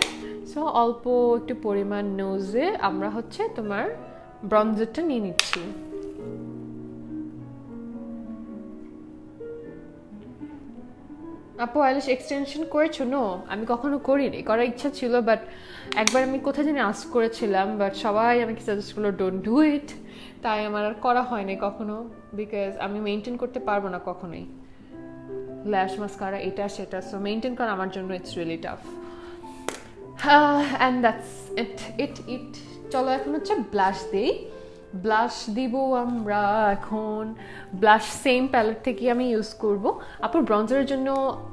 সো অল্প একটু পরিমাণ নোজে আমরা হচ্ছে তোমার ব্রঞ্জারটা নিয়ে নিচ্ছি। আপু আইল্যাশ এক্সটেনশন করেছো? নো, আমি কখনো করিনি, করার ইচ্ছা ছিল, বাট একবার আমি কোথায় জানি আস্ক করেছিলাম, বাট সবাই আমাকে সাজেস্ট করলো ডোন্ট ডু ইট, তাই আমার আর করা হয়নি কখনো, বিকজ আমি মেনটেন করতে পারবো না কখনোই ল্যাশ মাস্কারা এটা সেটা। সো মেনটেন করা আমার জন্য it's really tough. And that's it. চলো এখন হচ্ছে ব্লাশ দিই। ব্লাশ দিব আমরা এখন। ব্লাশ সেম প্যালেট থেকে আমি ইউজ করব। আপুর ব্রঞ্জারের জন্য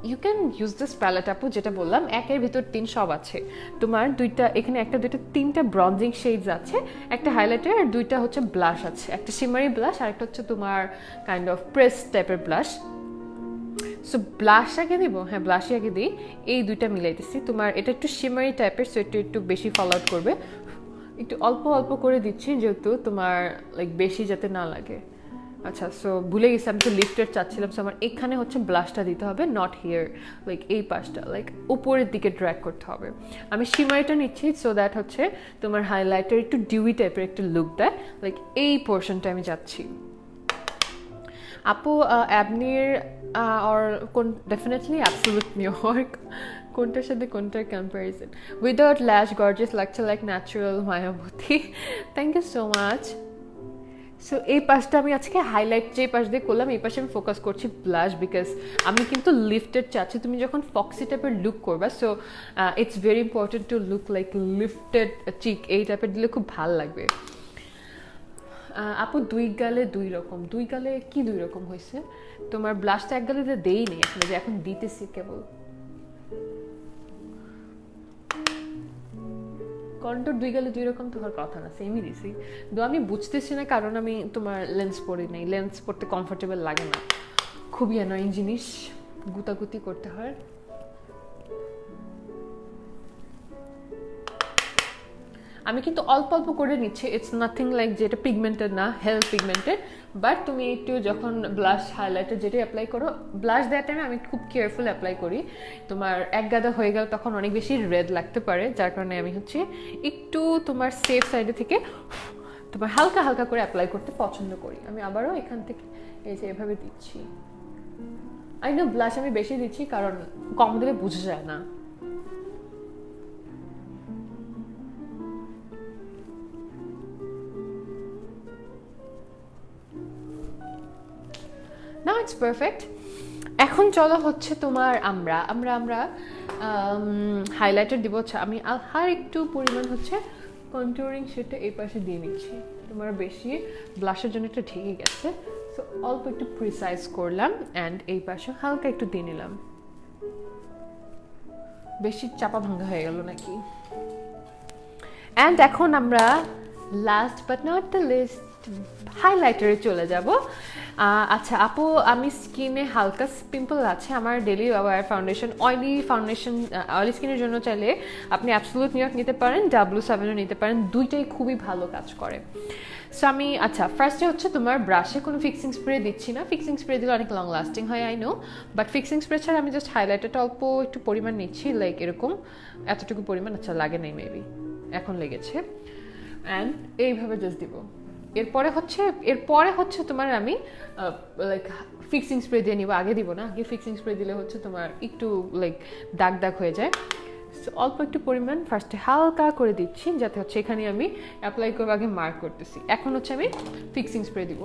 you can use this palette আপু, যেটা বললাম একের ভিতর 3 সব আছে। তোমার দুইটা এখানে, একটা দুইটা 3টা ব্রঞ্জিং শেডস আছে, একটা হাইলাইটার আর 2টা হচ্ছে ব্লাশ আছে, একটা শিমারি ব্লাশ আর একটা হচ্ছে তোমার কাইন্ড অফ প্রেস টাইপের ব্লাশ। সো ব্লাশ আগে দিব, হ্যাঁ ব্লাশই আগে দিই। এই 2টা মিলাইতেছি। তোমার এটা একটু শিমারি টাইপের, সো একটু বেশি ফলো আউট করবে। একটু অল্প অল্প করে দিচ্ছি যেহেতু তোমার লাইক বেশি যাতে না লাগে। আচ্ছা, সো ভুলে গেছি, আমি তো লিফটেড চাচ্ছিলাম। সো আমার এখানে হচ্ছে ব্লাশটা দিতে হবে, নট হিয়ার, লাইক এই পাশটা, লাইক উপরের দিকে ড্র্যাগ করতে হবে। আমি শিমারিটা নিচ্ছি সো দ্যাট হচ্ছে তোমার হাইলাইটার একটু ডিউই টাইপের একটু লুক দেয়, লাইক এই পোর্শনটা আমি যাচ্ছি। আপু অ্যাবনির অর কোন, ডেফিনেটলি অ্যাবসলিউট নিউইয়র্ক। কোনটার সাথে কোনটার কম্প্যারিজন? উইদাউট ল্যাশ গর্জিয়াস লাগছে, লাইক ন্যাচারাল মায়াবতী। Thank you so much. So এই পাশটা আমি আজকে হাইলাইট যে পাশ দিয়ে করলাম, এই পাশে আমি ফোকাস করছি ব্লাশ, বিকজ আমি কিন্তু লিফটেড চাচ্ছি। তুমি যখন ফক্সি টাইপের লুক করবা, so it's very important to look like lifted cheek, এই টাইপের দিলে খুব ভালো লাগবে। আপু 2 গালে 2 রকম, 2 গালে কি 2 রকম হয়েছে? তোমার ব্লাশটা 1 গালে দেই নেই আসলে, যে এখন দিতেছি কেবল। কন্ট্রোর 2 গালে 2 রকম তো হওয়ার কথা না, সেমই দিছি। তো আমি বুঝতেছি না কারণ আমি তোমার লেন্স পরি নাই, লেন্স পরতে কমফোর্টেবল লাগে না, খুবই অ্যানয়িং জিনিস, গুতাগুতি করতে হয়। আমি কিন্তু অল্প অল্প করে নিচ্ছি, ইটস নাথিং লাইক যে এটা পিগমেন্টেড না, হেল পিগমেন্টেড। বাট তুমি একটু যখন ব্লাশ হাইলাইটার যেটা অ্যাপ্লাই করো, ব্লাশ দেওয়ার টাইমে আমি খুব কেয়ারফুল অ্যাপ্লাই করি। তোমার এক গাদা হয়ে গেল তখন অনেক বেশি রেড লাগতে পারে, যার কারণে আমি হচ্ছে একটু তোমার সেফ সাইডে থেকে তোমার হালকা হালকা করে অ্যাপ্লাই করতে পছন্দ করি। আমি আবারও এখান থেকে এই যে এভাবে দিচ্ছি। আই নো ব্লাশ আমি বেশি দিচ্ছি কারণ কম দিলে বোঝা যায় না। Now it's perfect. এখন চলো হচ্ছে তোমার আমরা আমরা আমরা হাইলাইটার দিব। আমি আর একটু পরিমাণ হচ্ছে কন্ট্যুরিং শেডটা এই পাশে দিয়ে নিচ্ছি। তোমার বেশি ব্লাশের জন্য একটু ঠেকে গেছে, সো অল্প একটু প্রিসাইজ করলাম অ্যান্ড এই পাশে হালকা একটু দিয়ে নিলাম। বেশি চাপা ভাঙা হয়ে গেল নাকি? অ্যান্ড এখন আমরা last but not the least হাইলাইটারে চলে যাব। আচ্ছা আপু, আমি স্কিনে হালকা পিম্পল আছে, আমার ডেলি ব্যবহার ফাউন্ডেশন, অয়েলি ফাউন্ডেশন, অয়েলি স্কিনের জন্য চাইলে আপনি অ্যাবসলিউট নিউইয়র্ক নিতে পারেন, W7ও নিতে পারেন, দুইটাই খুবই ভালো কাজ করে। সো আমি আচ্ছা ফার্স্টে হচ্ছে তোমার ব্রাশে কোনো ফিক্সিং স্প্রে দিচ্ছি না, ফিক্সিং স্প্রে দিলে অনেক লং লাস্টিং হয় I know, but fixing spray ছাড়া আমি জাস্ট হাইলাইটারটা অল্প একটু পরিমাণ নিচ্ছি, লাইক এরকম এতটুকু পরিমাণ। আচ্ছা লাগে নাই মেবি, এখন লেগেছে। অ্যান্ড এইভাবে জাস্ট দিব। এরপরে হচ্ছে তোমার আমি লাইক ফিক্সিং স্প্রে দিয়ে নিব, আগে দিব না, আগে ফিক্সিং স্প্রে দিলে হচ্ছে তোমার একটু লাইক দাগ দাগ হয়ে যায়। সো অল্প একটু পরিমাণ ফার্স্টে হালকা করে দিচ্ছি যাতে হচ্ছে এখানে আমি অ্যাপ্লাই করবো, আগে মার্ক করতেছি। এখন হচ্ছে আমি ফিক্সিং স্প্রে দিব।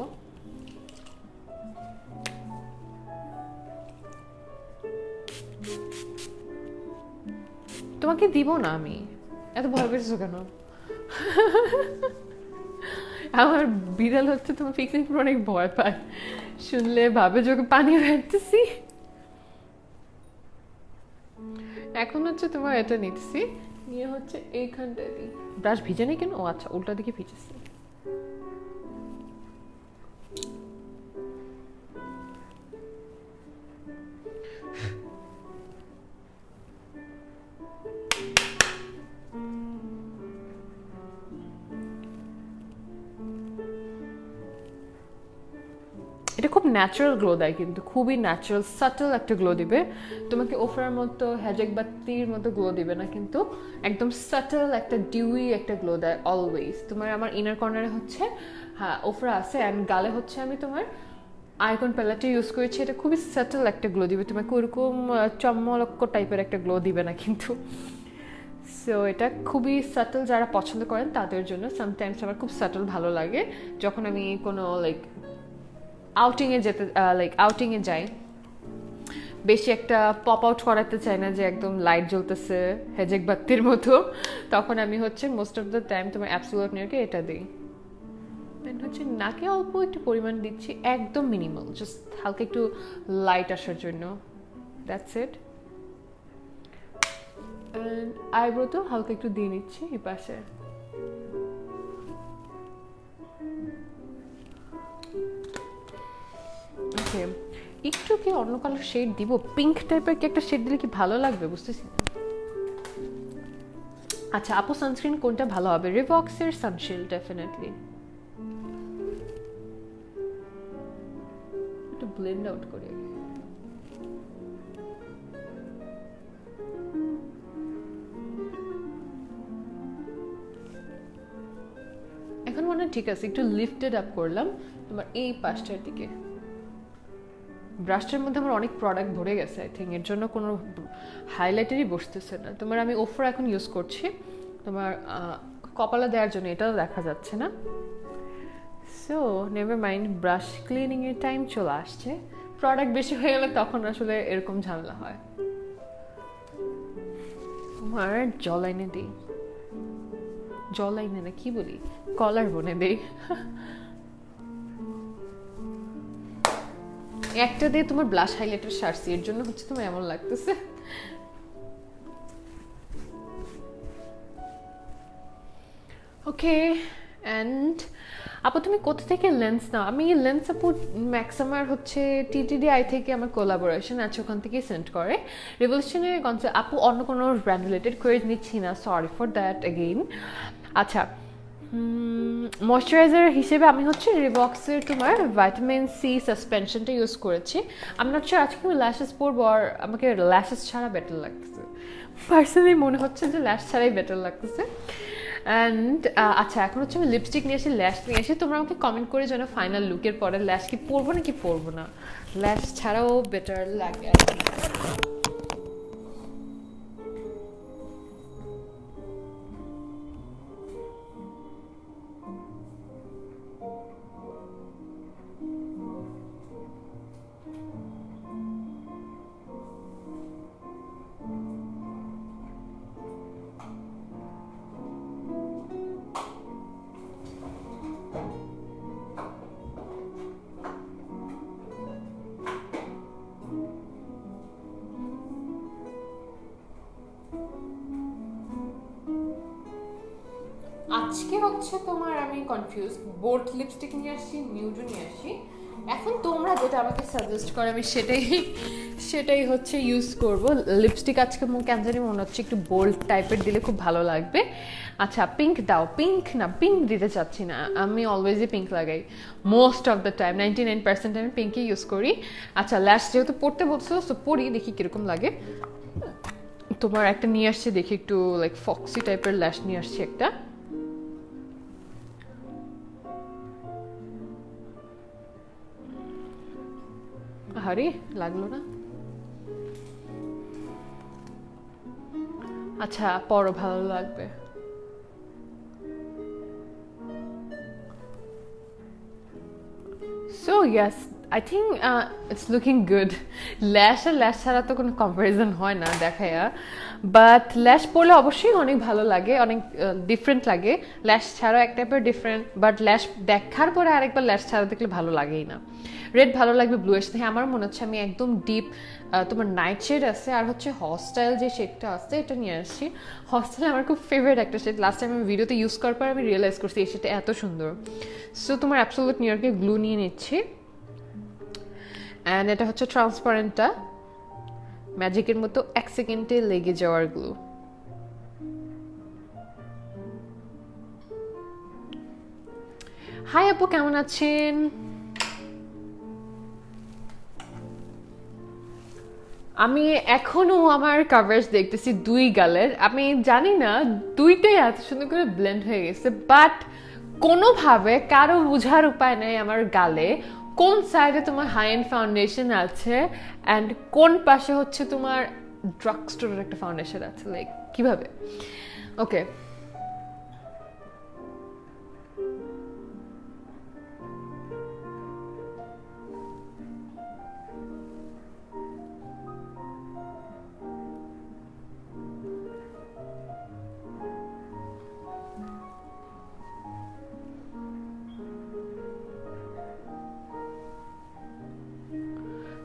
তোমাকে দিব না আমি, এত ভয় পেয়েছো কেন? আমার বিড়াল হচ্ছে তোমার ফিক্সিং স্প্রে অনেক ভয় পায়, শুনলে ভাবে চোখে পানি বেরতেছি। এখন হচ্ছে তোমার এটা নিচ্ছি, নিয়ে হচ্ছে এইখানটা দিই। ব্রাশ ভিজে নেই কেন? ও আচ্ছা, উল্টা দিকে ভিজেছি। এটা খুব ন্যাচারাল গ্লো দেয়, কিন্তু খুবই ন্যাচারাল সাটল একটা গ্লো দিবে তোমাকে। ওফরার মতো হ্যাজেক বাতির মতো গ্লো দিবে না, কিন্তু একদম সাটল একটা ডিউই একটা গ্লো দেয় অলওয়েজ। তোমার আমার ইনার কর্নারে হচ্ছে হ্যাঁ ওফরা আছে, অ্যান্ড গালে হচ্ছে আমি তোমার আইকন প্যালেটটা ইউজ করেছি। এটা খুবই সাটল একটা গ্লো দিবে তোমাকে, ওরকম চম্মলক্ষ টাইপের একটা গ্লো দিবে না কিন্তু। সো এটা খুবই সাটল, যারা পছন্দ করেন তাদের জন্য। সামটাইমস আমার খুব সাটল ভালো লাগে যখন আমি কোনো লাইক আউটিংয়ে যেতে আউটিংয়ে যাই, বেশি একটা পপ আউট করাতে চাই না যে একদম লাইট জ্বলতেছে হেজেক বাত্তির মতো, তখন আমি হচ্ছে মোস্ট অফ দ্য টাইম তোমার অ্যাবসলিউট নিউইয়র্কে এটা দিই। এন্ড হচ্ছে নাকে অল্প একটু পরিমাণ দিচ্ছি, একদম মিনিমাল, জাস্ট হালকা একটু লাইট আসার জন্য, দ্যাটস ইট। এন্ড আইব্রোতেও হালকা একটু দিয়ে নিচ্ছি এই পাশে। ওকে, একটু কি অন্য কালার শেড দিব, পিঙ্ক টাইপের কি একটা শেড দিলে কি ভালো লাগবে বুঝতেছি না। আচ্ছা আপু সানস্ক্রিন কোনটা ভালো হবে? রিভক্সের সানশিল্ড ডেফিনেটলি। একটু ব্লেন্ড আউট করি। এখন মনে হয় ঠিক আছে, একটু লিফটেড আপ করলাম তোমার এই পাশটার দিকে। ব্রাশটার মধ্যে আমার অনেক প্রোডাক্ট ভরে গেছে, আই থিঙ্ক এর জন্য কোনো হাইলাইটারই বসতেছে না। তোমার আমি ওফরা এখন ইউজ করছি তোমার কপালে দেওয়ার জন্য, এটাও দেখা যাচ্ছে না। So never mind, brush cleaning এর টাইম চলে আসছে। প্রোডাক্ট বেশি হয়ে গেলে তখন আসলে এরকম ঝামেলা হয়। তোমার জলাইনে দিই, জলাইনে না কি বলি, কলার বনে দেই। একটা দিয়ে তোমার ব্লাশ হাইলাইটার সারছি, এর জন্য হচ্ছে তোমার এমন লাগতেছে। ওকে, অ্যান্ড আপু তুমি কোথা থেকে লেন্স নাও? আমি লেন্স আপু ম্যাক্সামার হচ্ছে টিটিডিআই থেকে আমার কোলাবোরেশন আছে, ওখান থেকেই সেন্ড করে। রিভলিউশনের কনসেপ্ট আপু অন্য কোনো ব্র্যান্ড রিলেটেড কোয়েজ নিচ্ছি না, সরি ফর দ্যাট এগেইন। আচ্ছা ময়শ্চারাইজার হিসেবে আমি হচ্ছে রিবক্সের তোমার ভাইটামিন সি সাসপেনশনটা ইউজ করেছি। আমি নট শিওর আজকে আমি ল্যাশেস পরবো, আর আমাকে ল্যাশেস ছাড়া বেটার লাগতেছে, পার্সোনালি মনে হচ্ছে যে ল্যাশ ছাড়াই বেটার লাগতেছে। অ্যান্ড আচ্ছা এখন হচ্ছে আমি লিপস্টিক নিয়ে আসি, ল্যাশ নিয়ে আসি। তোমরা আমাকে কমেন্ট করে জানো ফাইনাল লুকের পরে ল্যাশ কি পরবো নাকি পরবো না, ল্যাশ ছাড়াও বেটার লাগে আর কি। আজকে হচ্ছে তোমার আমি কনফিউজ, বোল্ট লিপস্টিক নিয়ে আসছি, নিউডো নিয়ে আসি। এখন তোমরা যেটা আমাকে সাজেস্ট করো আমি সেটাই হচ্ছে ইউজ করব। লিপস্টিক আজকে কেন জানি মনে হচ্ছে একটু বোল্ড টাইপের দিলে খুব ভালো লাগবে। আচ্ছা পিঙ্ক দাও, পিঙ্ক না পিঙ্ক দিতে চাচ্ছি না, আমি অলওয়েজই পিঙ্ক লাগাই, মোস্ট অফ দ্য টাইম 99% আমি পিঙ্কই ইউজ করি। আচ্ছা ল্যাশ যেহেতু পড়তে বলছো সো পরি, দেখি কিরকম লাগে। তোমার একটা নিয়ে আসছি, দেখি একটু লাইক ফক্সি টাইপের ল্যাশ নিয়ে আসছি একটা। আরে লাগলো না। আচ্ছা পরো, ভালো লাগবে। So yes I think it's looking good. ল্যাশ আর ল্যাশ ছাড়া তো কোনো কম্পারিজন হয় না দেখায়া, বাট ল্যাশ পরলে অবশ্যই অনেক ভালো লাগে, অনেক ডিফারেন্ট লাগে। ল্যাশ ছাড়া এক টাইপের ডিফারেন্ট, বাট ল্যাশ দেখার পরে আরেকবার ল্যাশ ছাড়া দেখলে ভালো লাগেই না। রেড ভালো লাগবে, ব্লু এর সাথে আমার মনে হচ্ছে আমি একদম ডিপ তোমার নাইট শেড আছে আর হচ্ছে হস্টাইল যে শেডটা আছে এটা নিয়ে আসছি। হস্টাইল আমার খুব ফেভারিট একটা শেড, লাস্ট টাইম আমি ভিডিওতে ইউজ করার পর আমি রিয়েলাইজ করছি এই শেডটা এত সুন্দর। সো তোমার অ্যাবসোলিউট নিউ ইয়র্কের গ্লু নিয়ে নিচ্ছি, অ্যান্ড এটা হচ্ছে ট্রান্সপারেন্টটা, ম্যাজিকের মতো 1 সেকেন্ডে লেগে যাওয়ার গ্লু। হাই আপু কেমন আছেন? আমি এখনো আমার কাভারেজ দেখতেছি 2 গালের, আমি জানি না দুইটাই এত সুন্দর করে ব্লেন্ড হয়ে গেছে, বাট কোনোভাবে কারো বোঝার উপায় নেই আমার গালে কোন সাইডে তোমার হাই এন্ড ফাউন্ডেশন আছে অ্যান্ড কোন পাশে হচ্ছে তোমার ড্রাগ স্টোরের একটা ফাউন্ডেশন আছে, লাইক কিভাবে। ওকে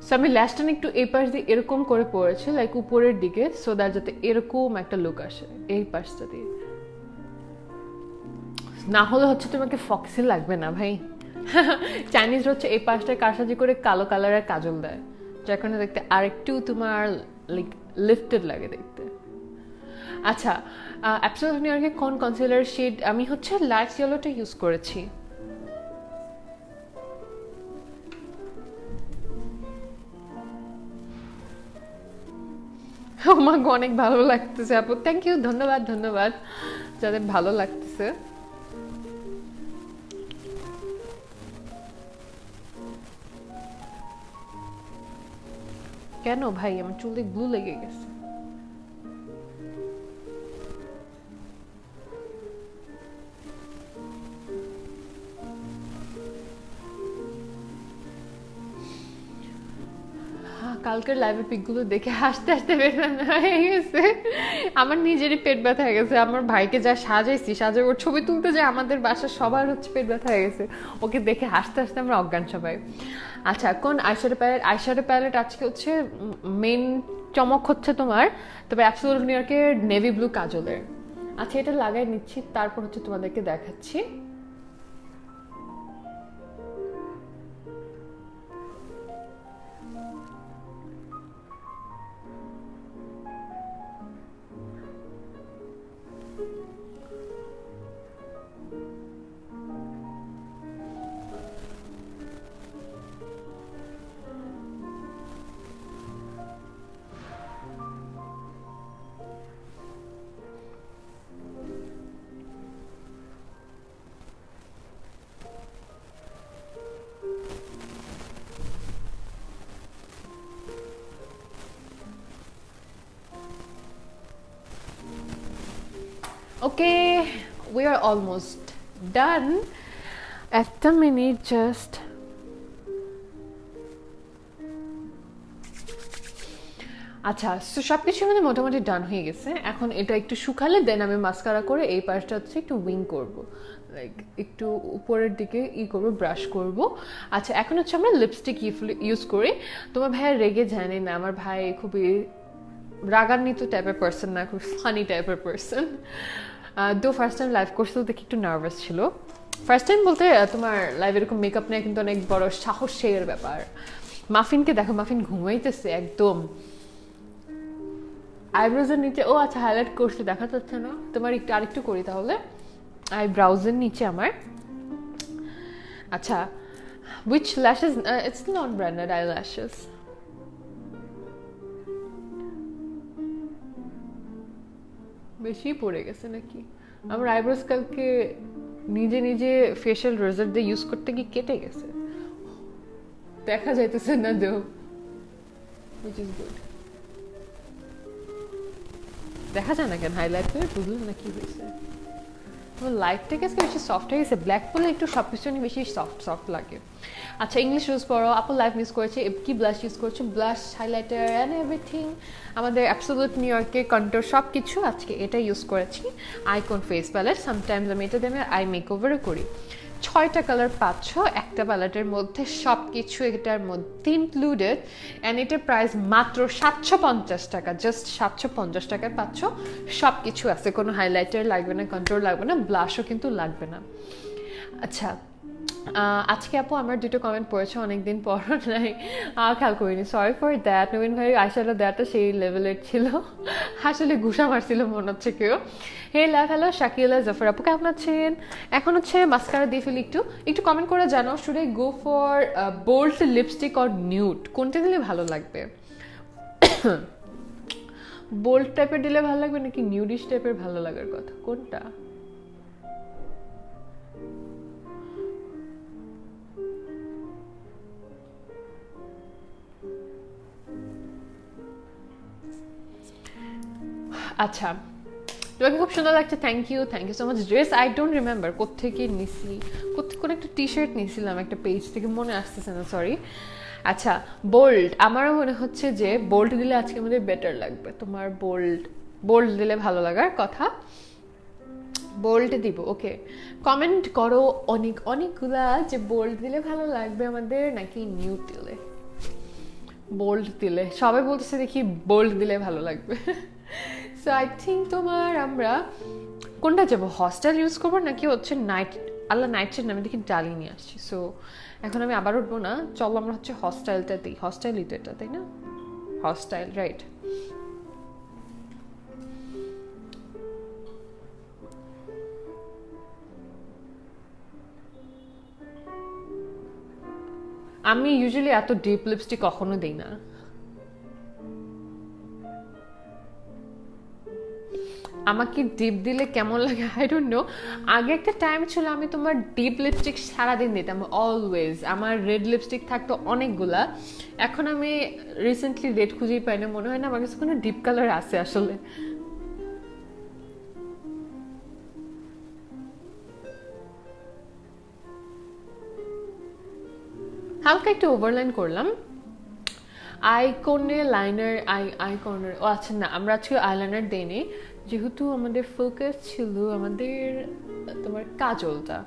সো আমি ল্যাশটা একটু এই পাশ দিয়ে এরকম করে পড়েছি, লাইক উপরের দিকে, সো দ্যাট যাতে এরকম একটা লুক আসে এই পাশটা দিয়ে। না হলে হচ্ছে তোমাকে ফক্সি লাগবে না ভাই। চাইনিজ হচ্ছে এই পাশটায় কারসাজি করে কালো কালারের কাজল দেয়, যার কারণে দেখতে আরেকটু তোমার লাইক লিফটেড লাগে দেখতে। আচ্ছা, অ্যাবসলিউট নিউ ইয়র্কে কোন কনসিলার শেড? আমি হচ্ছে লাইট ইয়েলোটা ইউজ করেছি। আমাকে অনেক ভালো লাগতেছে আপু, থ্যাংক ইউ, ধন্যবাদ ধন্যবাদ যাদের ভালো লাগতেছে। কেন ভাই আমার চুলে গ্লু লেগে গেছে? কালকের লাইভের পিকগুলো দেখে হাসতে হাসতে পেট ব্যথা হয়ে গেছে। আমার নিজেরই পেট ব্যথা হয়ে গেছে। আমার ভাইকে যা সাজাইছি, সাজাই ওর ছবি তুলতে যায় আমাদের বাসার সবার হচ্ছে পেট ব্যথা হয়ে গেছে। ওকে দেখে হাসতে হাসতে আমরা অজ্ঞান সবাই। আচ্ছা, কোন আইশ্যাডো প্যালেট আজকে হচ্ছে মেন চমক হচ্ছে তোমার, তবে অ্যাবসলিউট নিউ ইয়র্কের নেভি ব্লু কাজলের। আচ্ছা, এটা লাগাই নিচ্ছি, তারপর হচ্ছে তোমাদেরকে দেখাচ্ছি। Okay, we are almost done. একটা মিনিট জাস্ট। আচ্ছা, সো সব কিছু মানে মোটামুটি ডান হয়ে গেছে। এখন এটা একটু শুকালে দেন আমি মাস্কারা করে এই পাশটা হচ্ছে একটু উইং করব, লাইক একটু উপরের দিকে করব, ব্রাশ করব। আচ্ছা, এখন হচ্ছে আমরা লিপস্টিক ইউজ করি। তোমার ভাইয়া রেগে জানি না, আমার ভাই খুবই রাগান্বিত টাইপের পার্সন না, খুব ফানি টাইপের পার্সন। দো ফার্স্ট টাইম লাইভ করছিল দেখে একটু নার্ভাস ছিল। ফার্স্ট টাইম বলতে তোমার লাইভ এরকম মেকআপ নেয় কিন্তু অনেক বড় সাহসের ব্যাপার। মাফিনকে দেখো, মাফিন ঘুমাইতেছে একদম। আইব্রোজের নিচে, ও আচ্ছা হাইলাইট করছে দেখা যাচ্ছে না তোমার, একটু আরেকটু করি তাহলে। আইব্রাউজের নিচে আমার। আচ্ছা, which lashes? It's not branded eyelashes. বেশি পড়ে গেছে নাকি? আমার আইব্রোজ কালকে নিজে নিজে ফেশিয়াল রেজার দিয়ে ইউজ করতে গিয়ে কেটে গেছে, দেখা যাইতেছে না দেও, which is good. দেখা যায় না কেন? হাইলাইট করে বুঝলেন না কি হয়েছে? লাইটটা গেছে বেশি সফট হয়ে গেছে, ব্ল্যাক পরলে একটু সব কিছু বেশি সফট লাগে। আচ্ছা, ইংলিশ ইউজ করো আপু, লাইভ মিস করেছে। কি ব্লাশ ইউজ করছো? ব্লাশ, হাইলাইটার অ্যান্ড এভরিথিং, আমাদের অ্যাবসলিউট নিউ ইয়র্কের কন্ট্রোল সব কিছু। আজকে এটা ইউজ করেছি, আইকন ফেস প্যালেট। সামটাইমস আমি এটা দিয়ে আই মেকওভারও করি। 6টা কালার পাচ্ছ একটা প্যালেটের মধ্যে, সব কিছু এটার মধ্যে ইনক্লুডেড। অ্যান্ড এটার প্রাইস মাত্র 750 টাকা, জাস্ট 750 টাকায় পাচ্ছ। সব কিছু আছে, কোনো হাইলাইটার লাগবে না, কন্ট্রোল লাগবে না, ব্লাশও কিন্তু লাগবে না। আচ্ছা, আজকে আপু আমার দুটো কমেন্ট পড়েছে, অনেকদিন পর নাই, খেয়াল করিনি, সরি ফর দ্যাট। নবীন ভাই আইশ্যাডো দেওয়াটা সেই লেভেলের ছিল, আসলে ঘুষা মারছিল মনে হচ্ছে কেউ। হে লাভ, হ্যালো শাকিলা জাফর আপু, কেমন আছেন? এখন হচ্ছে মাস্কারা দিয়ে ফেলি, একটু কমেন্ট করে জানাও, should I go for bold lipstick or nude, কোনটা দিলে ভালো লাগবে? বোল্ড টাইপের দিলে ভালো লাগবে নাকি নিউডিশ টাইপের ভালো লাগার কথা, কোনটা? আচ্ছা, তোমাকে খুব সুন্দর লাগছে, thank you so much. Dress I don't remember কোত্থেকে নিছি, কোনো একটা টি শার্ট নিয়েছিলাম একটা পেজ থেকে, মনে আসতেছে না, সরি। আচ্ছা, বোল্ড, আমারও মনে হচ্ছে যে বোল্ড দিলে আজকে আমাদের বেটার লাগবে। তোমার বোল্ড দিলে ভালো লাগার কথা, বোল্ড দিব। ওকে, কমেন্ট করো অনেকগুলা যে বোল্ড দিলে ভালো লাগবে আমাদের নাকি নিউড দিলে। বোল্ড দিলে সবাই বলতেছে দেখি বোল্ড দিলে ভালো লাগবে। সো আই থিঙ্ক তোমার আমরা কোনটা যাবো, হস্টেল ইউজ করবো নাকি হচ্ছে নাইট, আল্লাহ নাইট শেড আমি দেখি ডালি নিয়ে আসছি। সো এখন আমি আবার উঠবো না, চলো আমরা হচ্ছে হস্টাইলটা দিই, হস্টাইলই তো এটা তাই না, হস্টাইল রাইট। আমি ইউজুয়ালি এত ডিপ লিপস্টিক কখনো দিই না। আমাকে ডিপ দিলে কেমন লাগে আই ডোন্ট নো। আগে একটা টাইম ছিল আমি তোমার ডিপ লিপস্টিক সারাদিন দিতাম অলওয়েজ, আমার রেড লিপস্টিক থাকতো অনেকগুলা। এখন আমি রিসেন্টলি রেড খুঁজেই পাই না, মনে হয় না আমার কাছে কোনো ডিপ কালার আছে আসলে। হালকা একটু ওভারলাইন করলাম, আই কোণে লাইনার, আই কর্নার, ও আচ্ছা না আমরা আজকে আইলাইনার দেইনি, যেহেতু আমাদের ফোকাস ছিল আমাদের তোমার কাজলটা।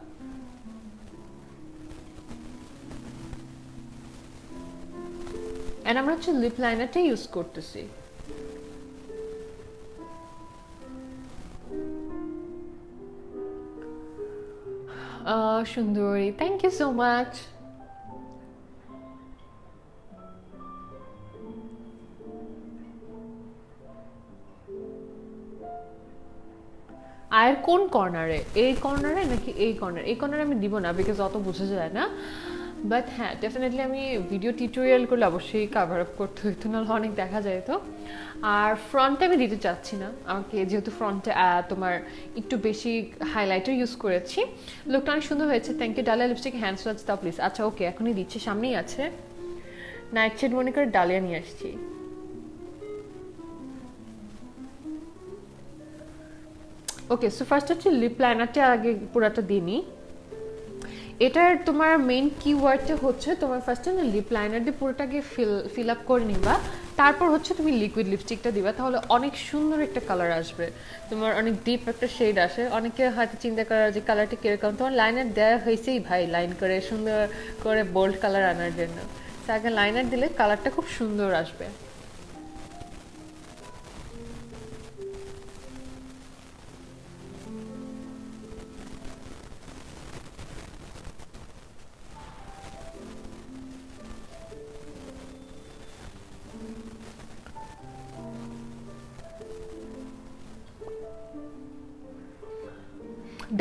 এন্ড আমরা হচ্ছে লিপ লাইনারটাই ইউজ করতেছি। সুন্দরী, থ্যাংক ইউ সো মাচ। আয়ের কোন কর্নারে, এই কর্নারে নাকি এই কর্নারে? এই কর্নারে আমি দিব না বিকজ অত বোঝা যায় না, বাট হ্যাঁ ডেফিনেটলি আমি ভিডিও টিউটোরিয়াল করলে অবশ্যই কাভার আপ করতে হইতো, নাহলে অনেক দেখা যায় তো। আর ফ্রন্টে আমি দিতে চাচ্ছি না, আমাকে যেহেতু ফ্রন্টে তোমার একটু বেশি হাইলাইটার ইউজ করেছি, লুকটা অনেক সুন্দর হয়েছে। Thank you. ডালিয়া লিপস্টিক হ্যান্ড সোয়াচ দাও প্লিজ। আচ্ছা ওকে এখনই দিচ্ছে, সামনেই আছে। নাইট শেড মনে করে ডালিয়া নিয়ে আসছি। ওকে সো ফার্স্ট হচ্ছে লিপ লাইনারটা আগে পুরাটা দিয়ে নিই। এটার তোমার মেইন কিওয়ার্ডটা হচ্ছে তোমার ফার্স্টে না লিপ লাইনার দিয়ে পুরোটাকে ফিল আপ করে নিবা, তারপর হচ্ছে তুমি লিকুইড লিপস্টিকটা দিবা, তাহলে অনেক সুন্দর একটা কালার আসবে, তোমার অনেক ডিপ একটা শেড আসে। অনেকে হয়তো চিন্তা করার যে কালারটা কিরকম, তোমার লাইনার দেওয়া হয়েছেই ভাই লাইন করে সুন্দর করে বোল্ড কালার আনার জন্য, আগে লাইনার দিলে কালারটা খুব সুন্দর আসবে।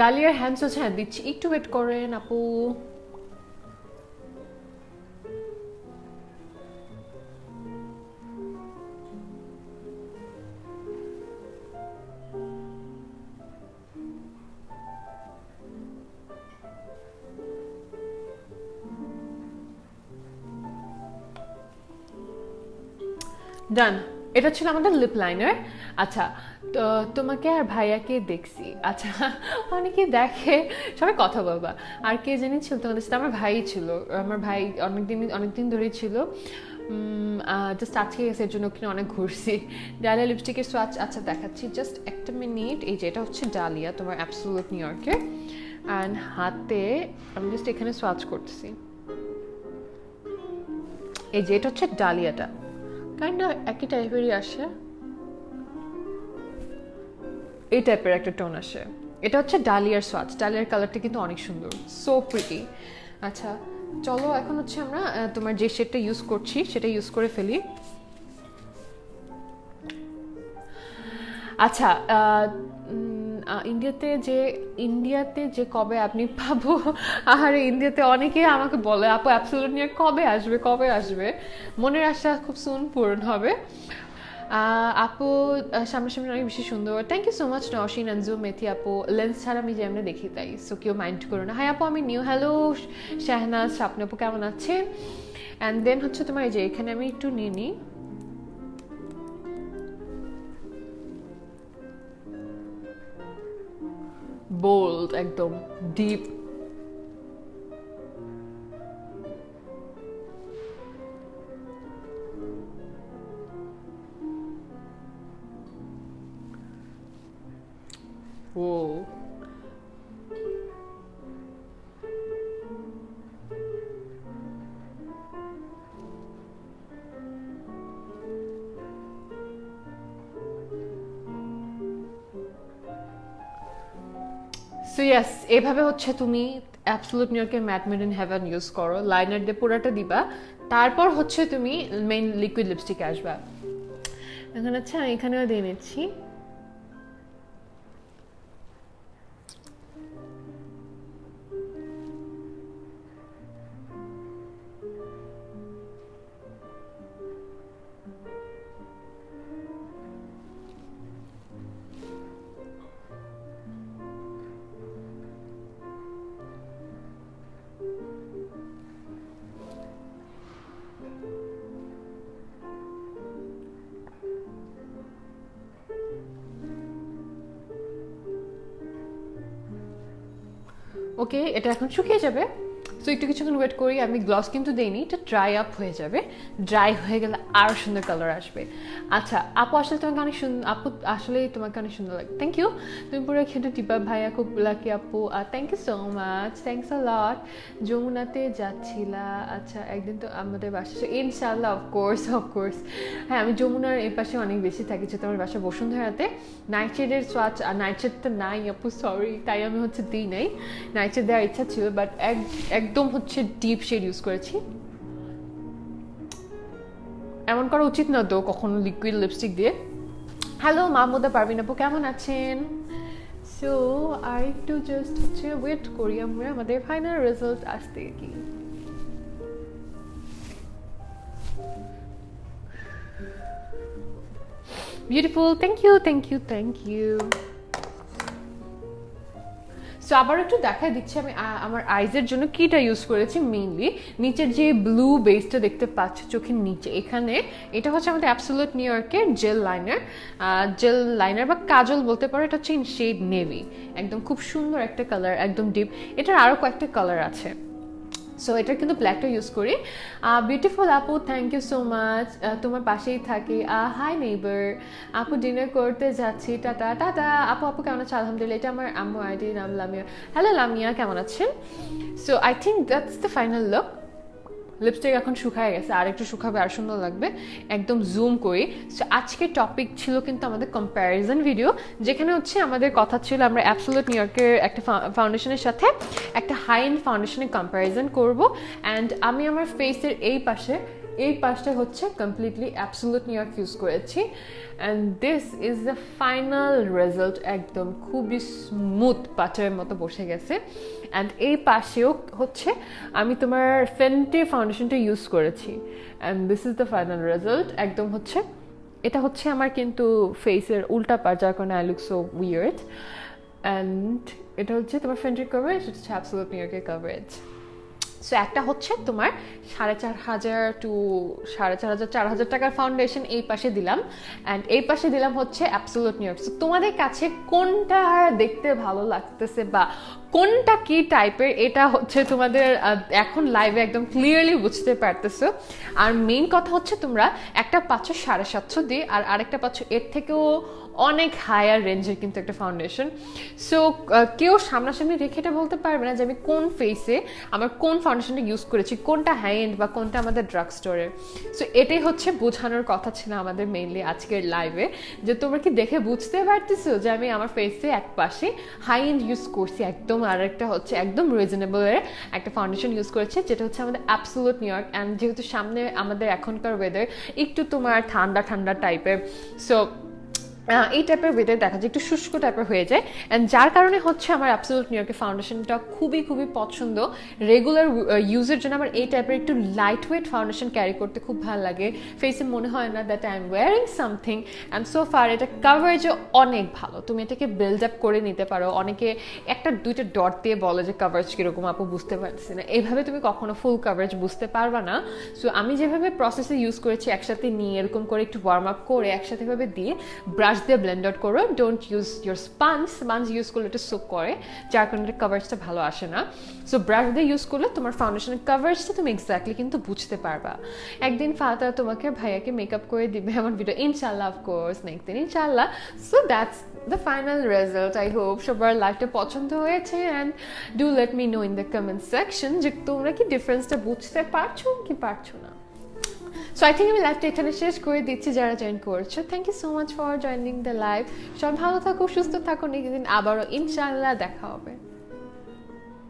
ডালিয়ার হ্যান্ডস হচ্ছে, হ্যাঁ দিচ্ছি, একটু ওয়েট করেন আপু। ডান, এটা ছিল আমাদের লিপ লাইনার। আচ্ছা তো তোমাকে আর ভাইয়াকে দেখছি, আচ্ছা অনেকে দেখে সবাই কথা বলবা। আর কে জানি ছিল তোমাদের সাথে? আমার ভাই ছিল, আমার ভাই অনেকদিন ধরেই ছিল, জাস্ট আজকে গেছে এর জন্য ওখানে অনেক ঘুরছি। ডালিয়া লিপস্টিকের সোয়াচ আচ্ছা দেখাচ্ছি, জাস্ট একটা মিনিট। এই যে এটা হচ্ছে ডালিয়া তোমার অ্যাবসোলিউট নিউ ইয়র্কের, অ্যান্ড হাতে আমি জাস্ট এখানে সোয়াচ করতেছি। এই যে এটা হচ্ছে ডালিয়াটা, কাইন্ড একই টাইপেরই আসে, এই টাইপের একটা টোন আসে। এটা হচ্ছে ডালিয়ার সোয়াচ, ডালিয়ার কালারটা কিন্তু অনেক সুন্দর, সো প্রিটি। আচ্ছা চলো এখন হচ্ছে আমরা তোমার যে শেডটা ইউজ করছি সেটা ইউজ করে ফেলি। আচ্ছা ইন্ডিয়াতে যে কবে আপনি পাবো, আর ইন্ডিয়াতে অনেকে আমাকে বলে আপু অ্যাবসোলিউট নিয়ে কবে আসবে, মনের আশা খুব সুন পূরণ হবে। আপু সামনাসামনি অনেক বেশি সুন্দর, thank you so much Nowshin Anju Methi আপু। লেন্স ছাড়া আমি যেমন দেখি তাই, সো কেউ মাইন্ড করো না। হাই আপু আমি নিউ। হ্যালো শাহনাজ, স্বপ্ন আপু কেমন আছেন? অ্যান্ড দেন হচ্ছে তোমার এই যে এখানে আমি একটু নিয়ে নিই, বোল্ড একদম ডিপ। ও সো ইয়েস, এভাবে হচ্ছে তুমি অ্যাবসোলুট নিউ ইয়র্কের matte made in heaven use করো, লাইনার দিয়ে পুরোটা দিবা, তারপর হচ্ছে তুমি মেইন লিকুইড লিপস্টিকে আসবা। এখন আচ্ছা এখানেও দিয়ে নিচ্ছি। ওকে, এটা এখন শুকিয়ে যাবে। সো একটু কিছুক্ষণ ওয়েট করি। আমি গ্লস কিন্তু দেইনি, এটা ড্রাই আপ হয়ে যাবে। ড্রাই হয়ে গেলে আরও সুন্দর কালার আসবে। আচ্ছা আপু, আসলে তোমাকে অনেক সুন্দর, আপু আসলেই তোমাকে অনেক সুন্দর লাগে। থ্যাংক ইউ, তুমি পুরো খেতে টিপা ভাইয়া, খুব লাকি আপু। আর thank you so much, thanks a lot. যমুনাতে যাচ্ছিলা, আচ্ছা একদিন তো আমাদের বাসা, ইনশাআল্লাহ, অফকোর্স। হ্যাঁ, আমি যমুনার এই পাশে অনেক বেশি থাকি, যেহেতু আমার বাসা বসুন্ধরাতে। নাইট শেডের সোয়াচ, আর নাইট শেডটা নাই আপু, সরি, তাই আমি হচ্ছে দিই নাই। নাইট শেড দেওয়ার ইচ্ছা ছিল, বাট একদম হচ্ছে ডিপ শেড ইউজ করেছি। এমন করা উচিত না তো কখনো লিকুইড লিপস্টিক দিয়ে। হ্যালো মাহমুদা পারভিন আপু, কেমন আছেন? সো আর একটু জাস্ট হচ্ছে ওয়েট করি আমরা, আমাদের ফাইনাল রেজাল্ট আসতে কি। Beautiful, thank you. সো আবার একটু দেখাই দিচ্ছি আমি আমার আইজের জন্য কিটা ইউজ করেছি। মেইনলি নিচের যে ব্লু বেসটা দেখতে পাচ্ছ চোখের নিচে, এখানে এটা হচ্ছে আমাদের অ্যাবসোলুট নিউ ইয়র্কের জেল লাইনার বা কাজল বলতে পারো। এটা হচ্ছে ইন শেড নেভি, একদম খুব সুন্দর একটা কালার, একদম ডিপ। এটার আরও কয়েকটা কালার আছে। সো এটার কিন্তু ব্ল্যাকটা ইউজ করি। বিউটিফুল আপু, থ্যাংক ইউ সো মাচ। তোমার পাশেই থাকি। হাই নেইবার আপু, ডিনার করতে যাচ্ছি, টাটা টাটা। আপু কেমন আছে? আলহামদুলিল্লাহ। এটা আমার আম্মু আইডি, নাম লামিয়া। হ্যালো লামিয়া, কেমন আছেন? So I think that's the final look. Lipstick এখন শুকায় গেছে, আর একটু শুকাবে, আর সুন্দর লাগবে। একদম জুম করি। সো আজকের টপিক ছিল কিন্তু আমাদের কম্প্যারিজন ভিডিও, যেখানে হচ্ছে আমাদের কথা ছিল আমরা অ্যাবসোলুট নিউ ইয়র্কের একটা ফাউন্ডেশনের সাথে একটা হাই এন্ড ফাউন্ডেশনের কম্প্যারিজন করব। অ্যান্ড আমি আমার ফেসের এই পাশটা হচ্ছে completely absolute new York use করেছি। And this is the final result. একদম খুবই স্মুথ বাটারের মতো বসে গেছে। অ্যান্ড এই পাশেও হচ্ছে আমি তোমার ফেন্টি ফাউন্ডেশনটা ইউজ করেছি। And this is the final result. একদম হচ্ছে এটা হচ্ছে আমার কিন্তু ফেসের উল্টা পার, যার কারণে I look so weird. And এটা হচ্ছে তোমার ফেন্টির কভারেজ, এটা হচ্ছে অ্যাবসোলুট নিউ ইয়র্কের কভারেজ। সো একটা হচ্ছে তোমার 4,500 to 4,500 টাকার ফাউন্ডেশন এই পাশে দিলাম, অ্যান্ড এই পাশে দিলাম হচ্ছে অ্যাবসোলুট নিউ ইয়র্ক। সো তোমাদের কাছে কোনটা দেখতে ভালো লাগতেছে বা কোনটা কি টাইপের, এটা হচ্ছে তোমাদের এখন লাইভে একদম ক্লিয়ারলি বুঝতে পারতেছো। আর মেইন কথা হচ্ছে তোমরা একটা পাচ্ছ 750 দিয়ে, আর আরেকটা পাচ্ছ এর থেকেও অনেক হায়ার রেঞ্জের কিন্তু একটা ফাউন্ডেশন। সো কেউ সামনাসামনি রেখে এটা বলতে পারবে না যে আমি কোন ফেসে আমার কোন ফাউন্ডেশনটা ইউজ করেছি, কোনটা হাই এন্ড বা কোনটা আমাদের ড্রাগ স্টোরের। সো এটাই হচ্ছে বোঝানোর কথা ছিল আমাদের মেইনলি আজকের লাইভে, যে তোমরা কি দেখে বুঝতে পারতেছো যে আমি আমার ফেসে এক পাশে হাই এন্ড ইউজ করছি একদম, আর একটা হচ্ছে একদম রিজনেবলের একটা ফাউন্ডেশন ইউজ করেছে, যেটা হচ্ছে আমাদের অ্যাবসোলুট নিউ ইয়র্ক। অ্যান্ড যেহেতু সামনে আমাদের এখনকার ওয়েদার একটু তোমার ঠান্ডা টাইপের, সো এই টাইপের ওয়েদার দেখা যায় একটু শুষ্ক টাইপের হয়ে যায়। অ্যান্ড যার কারণে হচ্ছে আমার অ্যাবসোলুট নিউ ইয়র্কের ফাউন্ডেশনটা খুবই পছন্দ। রেগুলার ইউজের জন্য আমার এই টাইপের একটু লাইট ওয়েট ফাউন্ডেশন ক্যারি করতে খুব ভালো লাগে। ফেসে মনে হয় না that I am wiring something. And so far এটা কাভারেজও অনেক ভালো, তুমি এটাকে বিল্ড আপ করে নিতে পারো। অনেকে একটা দুইটা ডট দিয়ে বলে যে কাভারেজ কীরকম আপু বুঝতে পারছি না, এইভাবে তুমি কখনো ফুল কাভারেজ বুঝতে পারবা না। সো আমি যেভাবে প্রসেসে ইউজ করেছি, একসাথে নিয়ে এরকম করে একটু ওয়ার্ম আপ করে একসাথে ভাবে দিয়ে ব্রাশ দিয়ে ব্লেন্ড আউট করো। Don't use your sponge use করলে এটা সোক করে, যার কারণে কাভারেজটা ভালো আসে না। সো ব্রাশ দিয়ে ইউজ করলে তোমার ফাউন্ডেশনের কাভারেজটা তুমি এক্স্যাক্টলি কিন্তু বুঝতে পারবা। একদিন ফাতা তোমাকে ভাইয়াকে মেকআপ করে দিবে আমার ভিডিও, ইনশাল্লাহ, অফকোর্স নেক্সট দিন ইনশাল্লাহ। So that's the final result. I hope সবার লাইফটা পছন্দ হয়েছে। And do let me no in the comment section যে তোমরা কি ডিফারেন্সটা বুঝতে পারছো কি পারছো না। সো আই থিঙ্ক আমি লাইভটা এখানে শেষ করে দিচ্ছি। যারা জয়েন করছো, thank you so much for joining the live. সবাই ভালো থাকো, সুস্থ থাকো, নেক্সট দিন আবারও ইনশাআল্লাহ দেখা হবে।